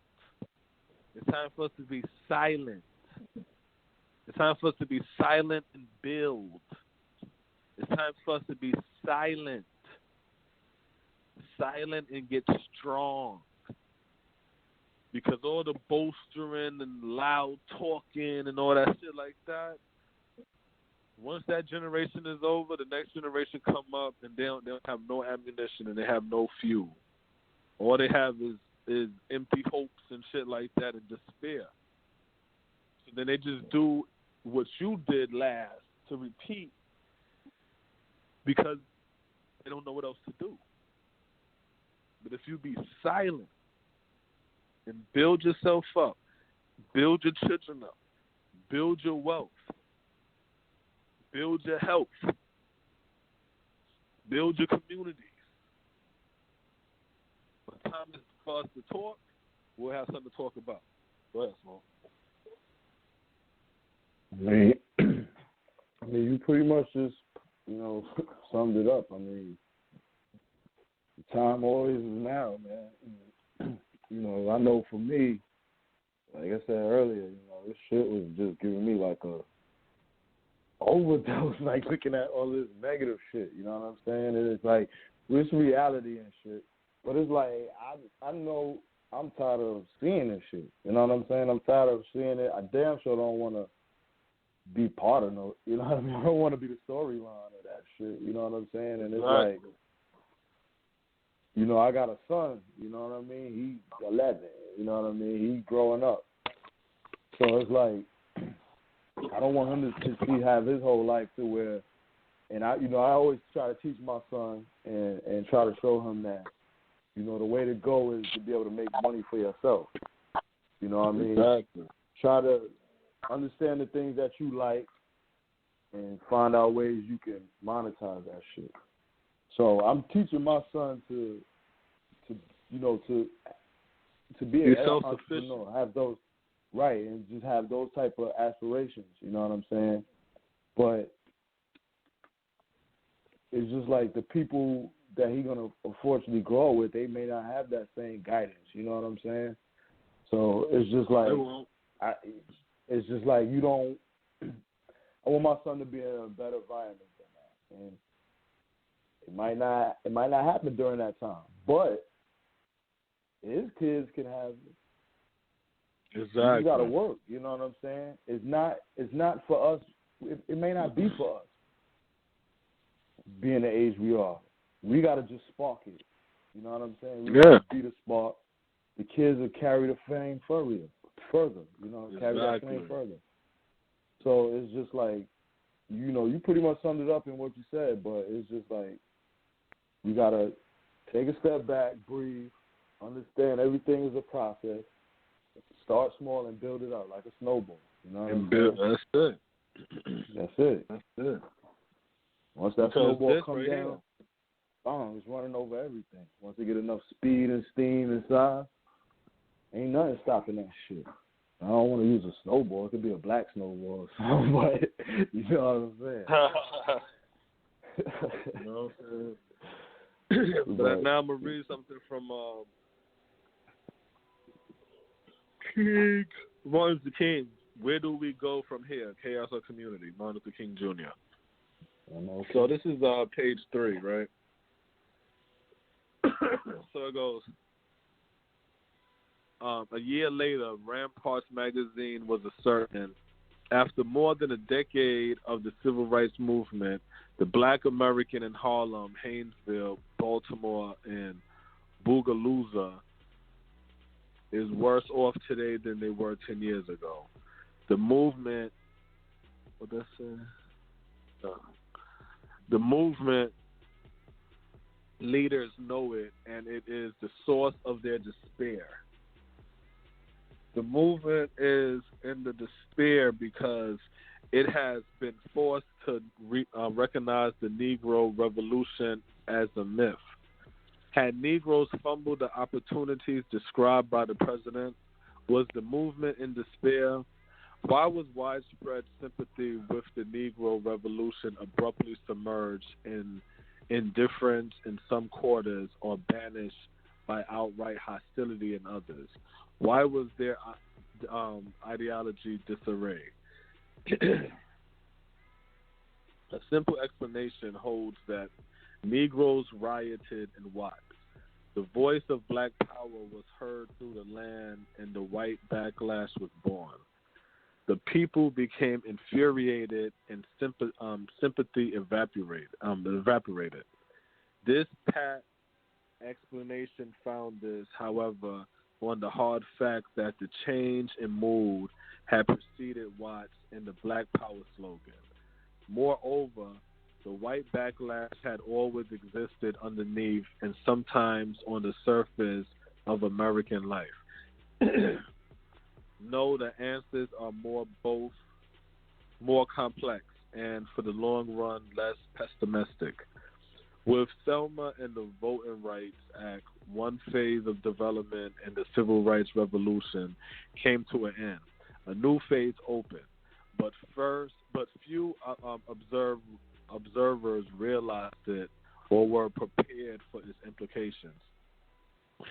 It's time for us to be silent. It's time for us to be silent and build. It's time for us to be silent. Silent and get strong. Because all the bolstering and loud talking and all that shit like that, once that generation is over, the next generation come up and they don't have no ammunition and they have no fuel. All they have is empty hopes and shit like that and despair. So then they just do what you did last to repeat because they don't know what else to do. But if you be silent and build yourself up, build your children up, build your wealth, build your health, build your communities. When time is for us to talk, we'll have something to talk about. Go ahead, Small. I mean, you pretty much just, summed it up. I mean, the time always is now, man. I know for me, like I said earlier, this shit was just giving me like a overdose, like looking at all this negative shit, you know what I'm saying? And it's like, it's reality and shit. But it's like, I know I'm tired of seeing this shit, you know what I'm saying? I'm tired of seeing it. I damn sure don't want to be part of no, you know what I mean? I don't want to be the storyline of that shit, you know what I'm saying? And it's like, I got a son, you know what I mean? He's 11, you know what I mean? He's growing up. So it's like, I don't want him to have his whole life to where, and I always try to teach my son and try to show him that, the way to go is to be able to make money for yourself. You know what I mean? Exactly. Try to understand the things that you like and find out ways you can monetize that shit. So I'm teaching my son to be an entrepreneur, have those right, and just have those type of aspirations. You know what I'm saying? But it's just like the people that he's gonna unfortunately grow with, they may not have that same guidance. You know what I'm saying? So it's just like it's just like you don't. I want my son to be in a better environment than that, and it might not happen during that time, but his kids can have it. Exactly. You got to work. You know what I'm saying? It's not for us. It may not be for us. Being the age we are, we got to just spark it. You know what I'm saying? We got to be the spark. The kids will carry the flame further. Carry that flame further. So it's just like, you pretty much summed it up in what you said, but it's just like, you got to take a step back, breathe, understand everything is a process. Start small and build it up like a snowball. You know what I'm saying? That's it. That's it. That's it. Once that snowball comes down, it's running over everything. Once they get enough speed and steam inside, ain't nothing stopping that shit. I don't want to use a snowball. It could be a black snowball or something, but you know what I'm saying? You know what I'm saying? But now I'm going to read something from King, Martin Luther King. Where do we go from here? Chaos or community? Martin Luther King Jr. Okay. So this is page 3, right? So it goes. A year later, Ramparts magazine was asserting, after more than a decade of the civil rights movement, the Black American in Harlem, Haynesville, Baltimore, and Bogalusa is worse off today than they were 10 years ago. The movement, what that say? The movement leaders know it, and it is the source of their despair. The movement is in the despair because it has been forced to recognize the Negro Revolution as a myth. Had Negroes fumbled the opportunities described by the president? Was the movement in despair? Why was widespread sympathy with the Negro Revolution abruptly submerged in indifference in some quarters or banished by outright hostility in others? Why was their ideology disarray? A simple explanation holds that Negroes rioted in Watts. The voice of black power was heard through the land, and the white backlash was born. The people became infuriated, and sympathy evaporated. This pat explanation founders, however, on the hard fact that the change in mood had preceded Watts and the Black Power slogan. Moreover, the white backlash had always existed underneath and sometimes on the surface of American life. No, the answers are more complex, and for the long run, less pessimistic. With Selma and the Voting Rights Act, one phase of development in the Civil Rights Revolution came to an end. A new phase opened, but few observers realized it or were prepared for its implications.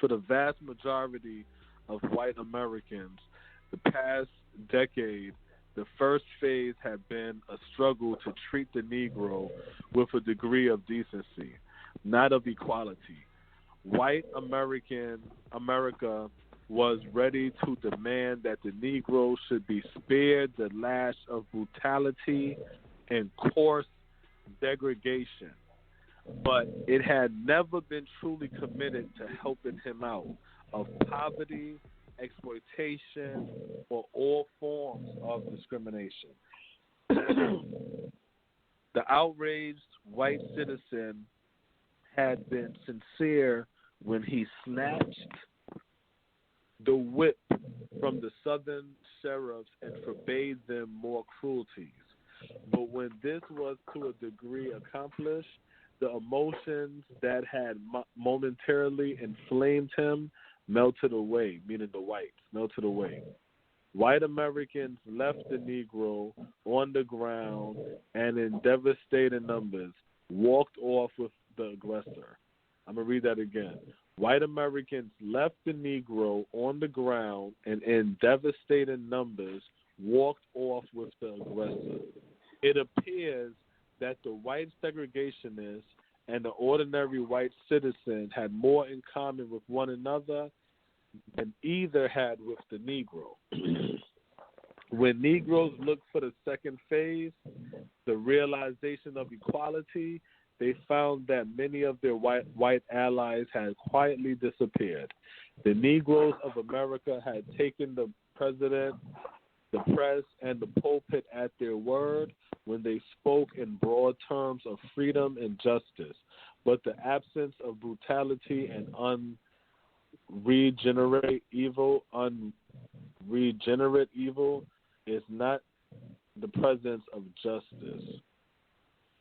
For the vast majority of white Americans, the past decade, the first phase had been a struggle to treat the Negro with a degree of decency, not of equality. White America was ready to demand that the Negro should be spared the lash of brutality and coarse degradation, but it had never been truly committed to helping him out of poverty, exploitation, or all forms of discrimination. The outraged white citizen had been sincere when he snatched the whip from the southern sheriffs and forbade them more cruelties. But when this was to a degree accomplished, the emotions that had momentarily inflamed him melted away, meaning the whites melted away. White Americans left the Negro on the ground and in devastating numbers walked off with the aggressor. I'm going to read that again. White Americans left the Negro on the ground and in devastating numbers walked off with the aggressor. It appears that the white segregationists and the ordinary white citizen had more in common with one another than either had with the Negro. When Negroes looked for the second phase, the realization of equality, they found that many of their white allies had quietly disappeared. The Negroes of America had taken the president, the press, and the pulpit at their word when they spoke in broad terms of freedom and justice. But the absence of brutality and unregenerate evil is not the presence of justice.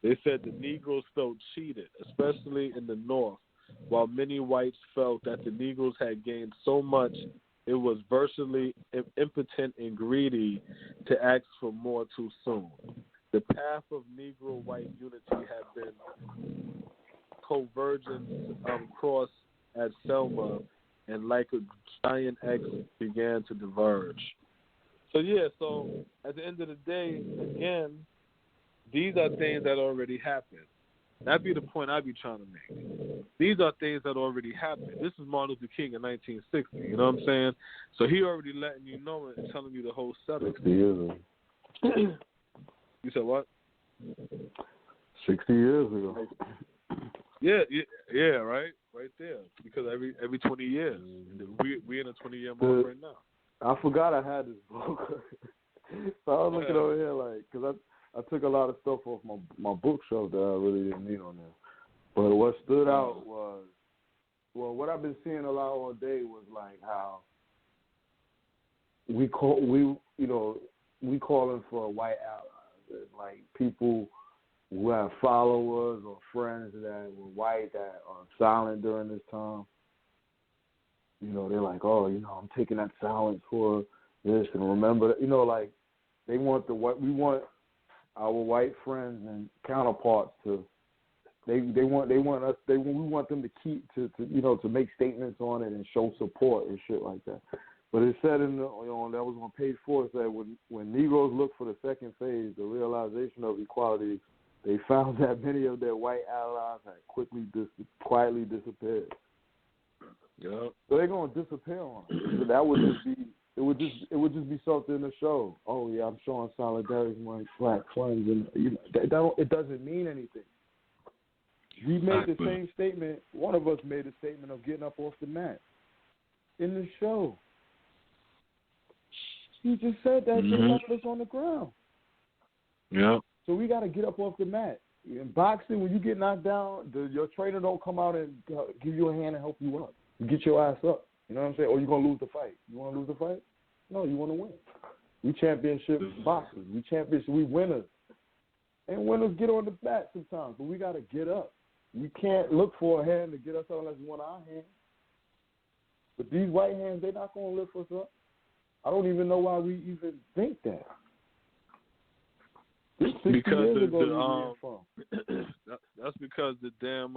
They said the Negroes felt cheated, especially in the North, while many whites felt that the Negroes had gained so much it was virtually impotent and greedy to ask for more too soon. The path of Negro-white unity had been convergence crossed at Selma, and like a giant X began to diverge. So at the end of the day, again, These are things that already happened. That'd be the point I'd be trying to make. These are things that already happened. This is Martin Luther King in 1960. You know what I'm saying? So he already letting you know it and telling you the whole setup. 60 years ago. You said what? 60 years ago. Yeah, right there. Because every 20 years, we in a 20-year mark right now. I forgot I had this book, so I was looking over here like, because I took a lot of stuff off my bookshelf that I really didn't need on there. But what stood out was, well, what I've been seeing a lot all day was like how we calling for a white ally, like people who have followers or friends that were white that are silent during this time. You know, they're like, oh, you know, I'm taking that silence for this, and remember, you know, like we want our white friends and counterparts to. We want them to keep to make statements on it and show support and shit like that. But it said that was on page 4. It said when Negroes look for the second phase, the realization of equality, they found that many of their white allies had quietly disappeared. Yeah. So they're gonna disappear on us. So that would just be it would just be something to show. Oh yeah, I'm showing solidarity with my black friends, and it doesn't mean anything. We made the same statement. One of us made a statement of getting up off the mat in the show. He just said that to left us on the ground. Yeah. So we got to get up off the mat. In boxing, when you get knocked down, your trainer don't come out and give you a hand and help you up. You get your ass up. You know what I'm saying? Or you're going to lose the fight. You want to lose the fight? No, you want to win. We championship boxers. We winners. And winners get on the mat sometimes, but we got to get up. We can't look for a hand to get us up unless we want our hand. But these white hands, they're not going to lift us up. I don't even know why we even think that. Because that's because the damn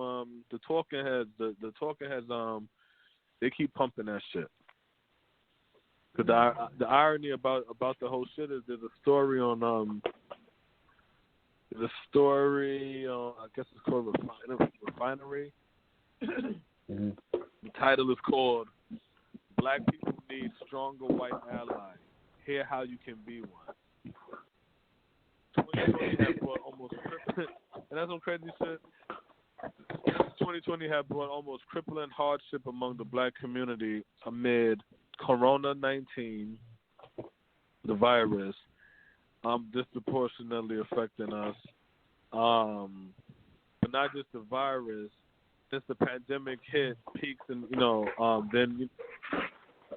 the talking heads they keep pumping that shit. Cause the irony about the whole shit is there's a story on I guess it's called Refinery. Mm-hmm. The title is called "Black People Need Stronger White Allies. Hear How You Can Be One." 2020 had brought almost crippling, and that's some crazy shit. 2020 had brought almost crippling hardship among the black community amid Corona-19, the virus, disproportionately affecting us. But not just the virus. Since the pandemic hit peaks, and then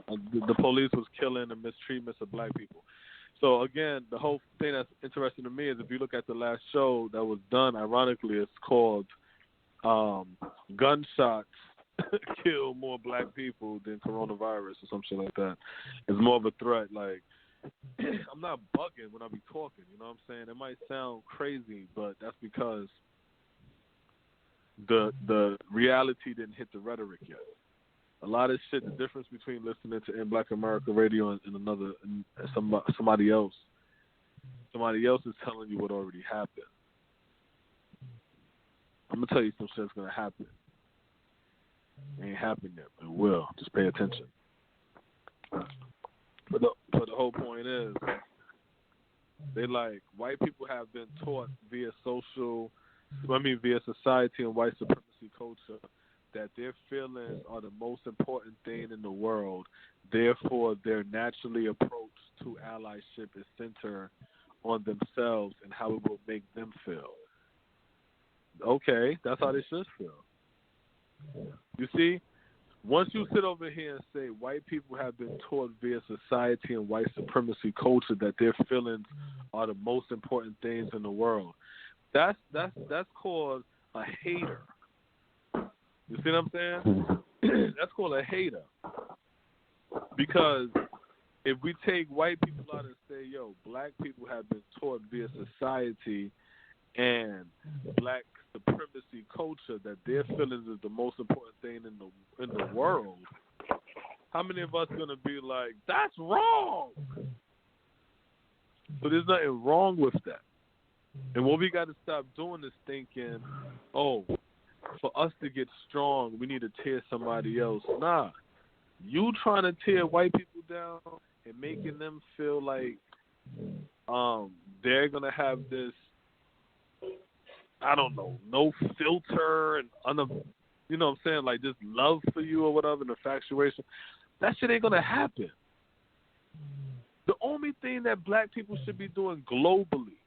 the police was killing and mistreatments of black people. So again, the whole thing that's interesting to me is if you look at the last show that was done, ironically, it's called "Gunshots Kill More Black People Than Coronavirus" or some shit like that. It's more of a threat. Like, I'm not bugging when I be talking. You know what I'm saying? It might sound crazy, but that's because the reality didn't hit the rhetoric yet. A lot of shit, the difference between listening to In Black America Radio and somebody else. Somebody else is telling you what already happened. I'm gonna tell you some shit's gonna happen. It ain't happened yet, but it will. Just pay attention. But the whole point is, they like white people have been taught via society and white supremacy culture that their feelings are the most important thing in the world. Therefore, their naturally approach to allyship is centered on themselves and how it will make them feel. Okay, that's how they should feel. You see, once you sit over here and say white people have been taught via society and white supremacy culture that their feelings are the most important things in the world, that's called a hater. You see what I'm saying? That's called a hater. Because if we take white people out and say, yo, black people have been taught via society and black supremacy culture that their feelings is the most important thing in the world, how many of us are going to be like, that's wrong? But there's nothing wrong with that. And what we got to stop doing is thinking, oh, for us to get strong, we need to tear somebody else. Nah, you trying to tear white people down and making them feel like they're gonna have this, I don't know, no filter and you know what I'm saying, like just love for you or whatever, and infatuation. That shit ain't gonna happen. The only thing that black people should be doing globally,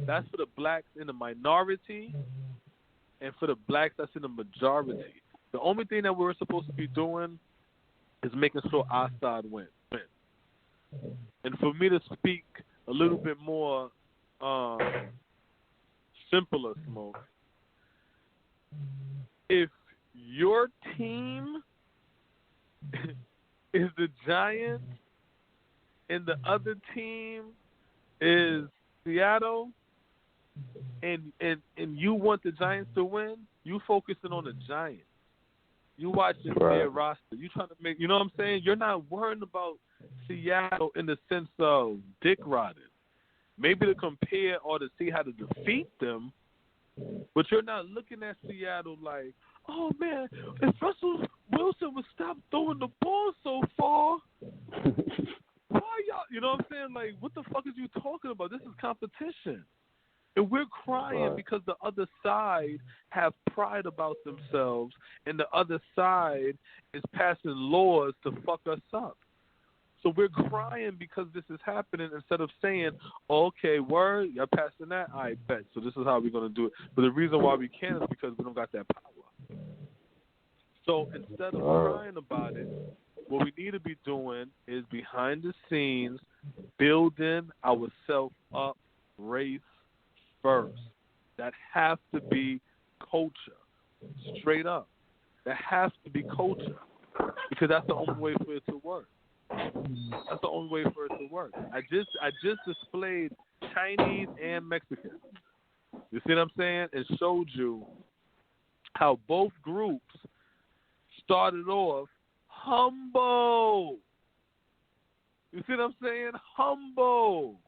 that's for the blacks in the minority and for the blacks that's in the majority. The only thing that we're supposed to be doing is making sure our side wins. And for me to speak a little bit more simpler, Smoke, if your team is the Giants and the other team is Seattle, and you want the Giants to win, you focusing on the Giants. You watching their roster. You trying to make, you know what I'm saying? You're not worrying about Seattle in the sense of dick riding. Maybe to compare or to see how to defeat them, but you're not looking at Seattle like, oh man, if Russell Wilson would stop throwing the ball so far, why y'all? You know what I'm saying? Like, what the fuck is you talking about? This is competition. And we're crying because the other side have pride about themselves, and the other side is passing laws to fuck us up. So we're crying because this is happening instead of saying, oh, okay, word, you're passing that? I bet. So this is how we're going to do it. But the reason why we can't is because we don't got that power. So instead of crying about it, what we need to be doing is behind the scenes building ourselves up, race first. That has to be culture, straight up. That has to be culture, because that's the only way for it to work. That's the only way for it to work. I just displayed Chinese and Mexican. You see what I'm saying? And showed you how both groups started off humble. You see what I'm saying? Humble.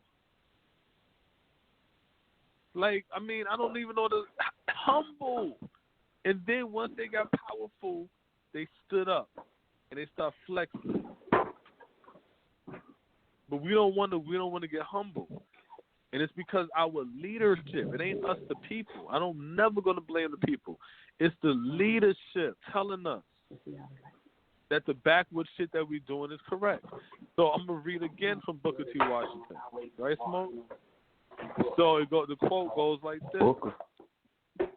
Like, I mean, I don't even know the humble. And then once they got powerful, they stood up and they start flexing. But we don't want to get humble. And it's because our leadership, it ain't us the people. I'm never going to blame the people. It's the leadership telling us that the backward shit that we're doing is correct. So I'm going to read again from Booker T. Washington. Right, Smoke? So the quote goes like this.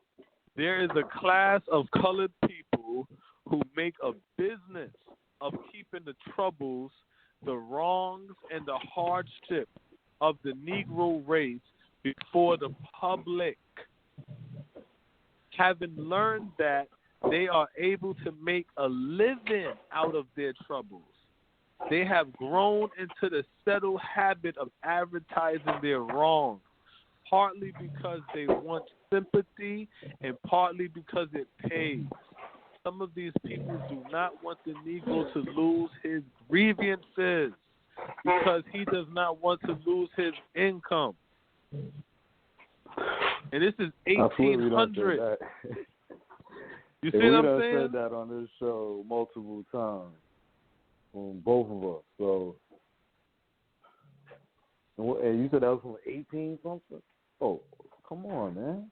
There is a class of colored people who make a business of keeping the troubles, the wrongs, and the hardship of the Negro race before the public. Having learned that they are able to make a living out of their troubles, they have grown into the settled habit of advertising their wrongs, partly because they want sympathy and partly because it pays. Some of these people do not want the Negro to lose his grievances because he does not want to lose his income. And this is 1800. You see what I'm saying? We said that on this show multiple times from both of us. So, and you said that was from 18 something? Oh, come on, man.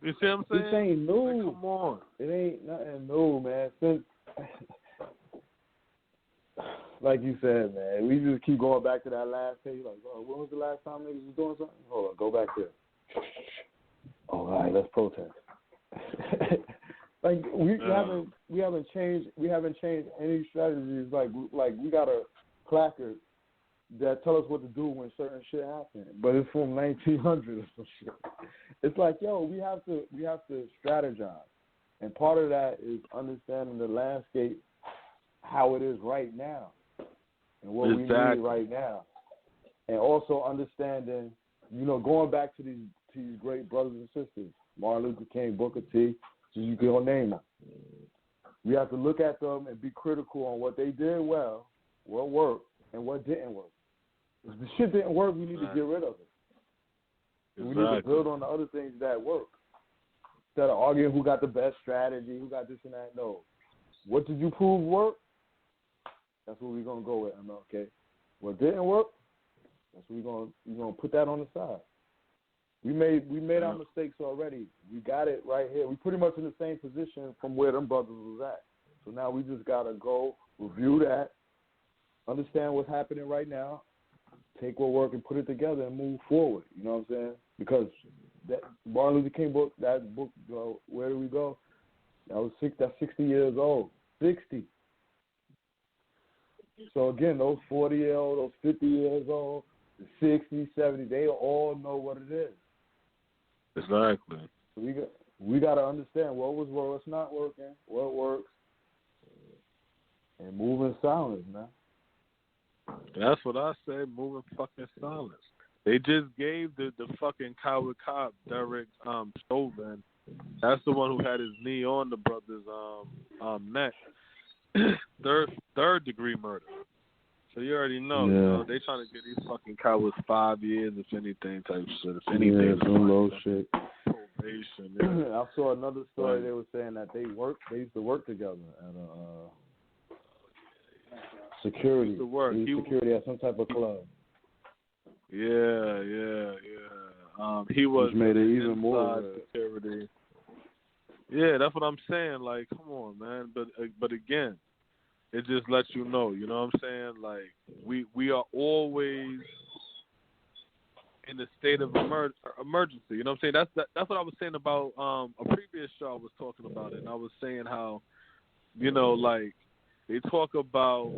You see what I'm saying? This ain't new. Like, come on. It ain't nothing new, man. Since, like you said, man, we just keep going back to that last page. Like, oh, when was the last time niggas was doing something? Hold on, go back there. All right, let's protest. Like we haven't changed any strategies. Like we got a placard that tell us what to do when certain shit happens, but it's from 1900 or some shit. It's like, yo, we have to strategize, and part of that is understanding the landscape, how it is right now, and what we need right now, and also understanding, going back to these great brothers and sisters, Martin Luther King, Booker T. So you can name them. We have to look at them and be critical on what they did well, what worked, and what didn't work. If the shit didn't work, we need to get rid of it. We need to build on the other things that work. Instead of arguing who got the best strategy, who got this and that. No. What did you prove worked? That's what we're going to go with, MLK. What didn't work, that's what we're gonna put that on the side. We made our mistakes already. We got it right here. We pretty much in the same position from where them brothers was at. So now we just got to go review that, understand what's happening right now, take what worked and put it together and move forward. You know what I'm saying? Because that Martin Luther King book, that book, Where Do We Go? That's 60 years old. 60. So again, those 40-year-olds, those 50 years old, the 60, 70, they all know what it is. Exactly. So we got to understand what's not working, what works, and move in silence, man. That's what I say, move in fucking silence. They just gave the fucking coward cop, Derek Chauvin, that's the one who had his knee on the brother's neck, third degree murder. So you already know, yeah. You know, they trying to get these fucking cowards 5 years, if anything, type shit. If anything, some low shit. Probation. Yeah. I saw another story. They were saying that they used to work together at a security. Security at some type of club. Yeah. He was which made it even more security. Yeah, that's what I'm saying. Like, come on, man. But again, it just lets you know. You know what I'm saying? Like, we are always in a state of emergency. You know what I'm saying? That's what I was saying about a previous show I was talking about it. And I was saying how, you know, like they talk about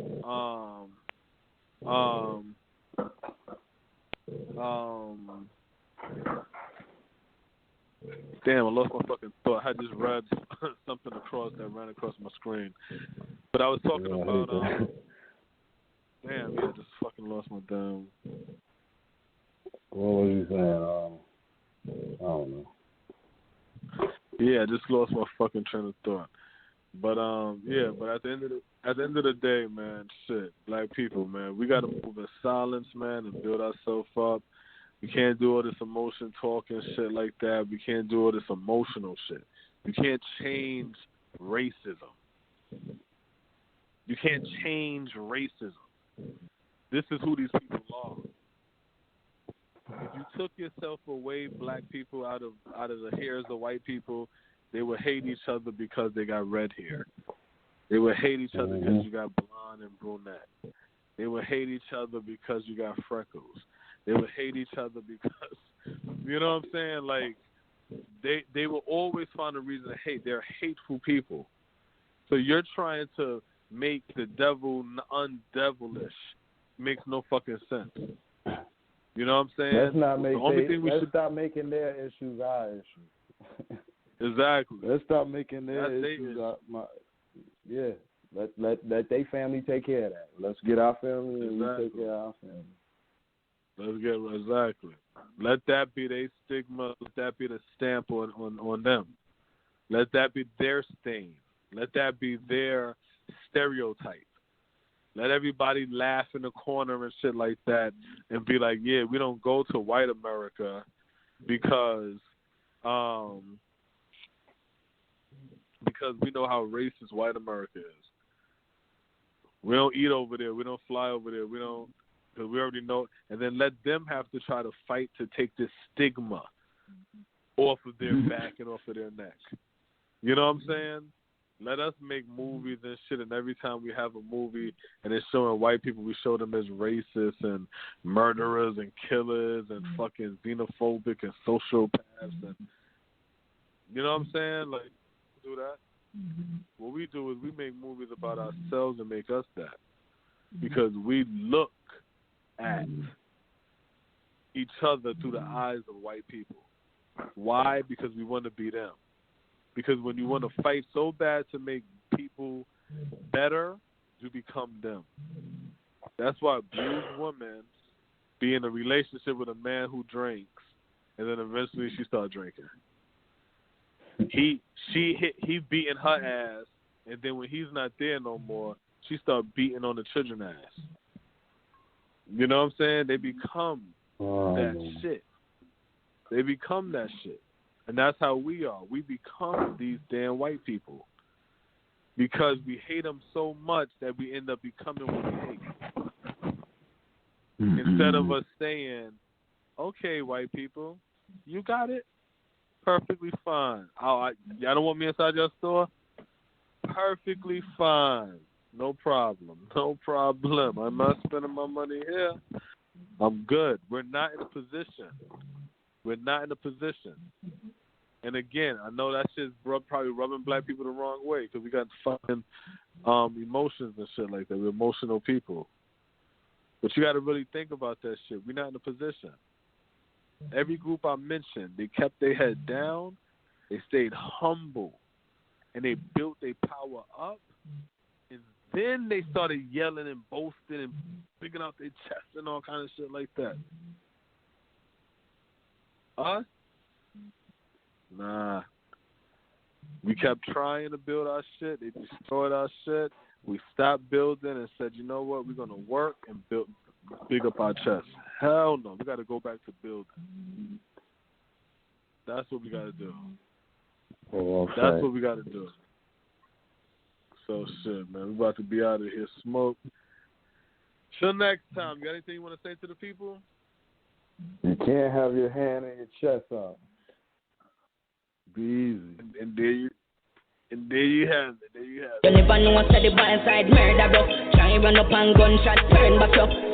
damn, I lost my fucking thought. I had just read something that ran across my screen. But I was talking about damn, yeah, just fucking lost my damn. What was you saying? I don't know. Yeah, I just lost my fucking train of thought. But yeah, but at the end of the day, man, shit, black people, man, we gotta move in silence, man, and build ourselves up. We can't do all this emotion talking shit like that. We can't do all this emotional shit. You can't change racism. You can't change racism. This is who these people are. If you took yourself away, black people, out of the hairs of white people, they would hate each other because they got red hair. They would hate each other because you got blonde and brunette. They would hate each other because you got freckles. They would hate each other because, you know what I'm saying? Like, they will always find a reason to hate. They're hateful people. So you're trying to make the devil undevilish. Makes no fucking sense. You know what I'm saying? Let's stop making their issues our issues. Exactly. Let's stop making their issues Let their family take care of that. Let's get our family and we take care of our family. Exactly. Let that be their stigma. Let that be the stamp on them. Let that be their stain. Let that be their stereotype. Let everybody laugh in the corner and shit like that and be like, yeah, we don't go to white America because we know how racist white America is. We don't eat over there. We don't fly over there. We don't, because we already know. And then let them have to try to fight to take this stigma off of their back and off of their neck. You know what I'm saying? Let us make movies and shit, and every time we have a movie and it's showing white people, we show them as racist and murderers and killers and fucking xenophobic and sociopaths. And you know what I'm saying? Like, do that. What we do is we make movies about ourselves and make us that. Because we look at each other through the eyes of white people. Why? Because we want to be them. Because when you want to fight so bad to make people better, you become them. That's why a bruised woman be in a relationship with a man who drinks, and then eventually she start drinking. He beating her ass, and then when he's not there no more, she start beating on the children's ass. You know what I'm saying? They become that shit. They become that shit. And that's how we are. We become these damn white people. Because we hate them so much that we end up becoming what we hate. Instead of us saying, okay, white people, you got it. Perfectly fine. Y'all don't want me inside your store? Perfectly fine. No problem. No problem. I'm not spending my money here. I'm good. We're not in a position. We're not in a position. And again, I know that shit's probably rubbing black people the wrong way because we got fucking emotions and shit like that. We're emotional people. But you got to really think about that shit. We're not in a position. Every group I mentioned, they kept their head down, they stayed humble, and they built their power up, and then they started yelling and boasting and picking out their chest and all kind of shit like that. Us? Nah. We kept trying to build our shit. They destroyed our shit. We stopped building and said, you know what, we're going to work and big up our chest. Hell no. We got to go back to building. That's what we got to do. Oh, okay. That's what we got to do. So, shit, man. We about to be out of here. Smoke. Till next time. You got anything you want to say to the people? You can't have your hand in your chest up. Be easy. And there you have it. There you have it. You never know what's at the inside murder, bro. Try run up and gunshot, turn back up.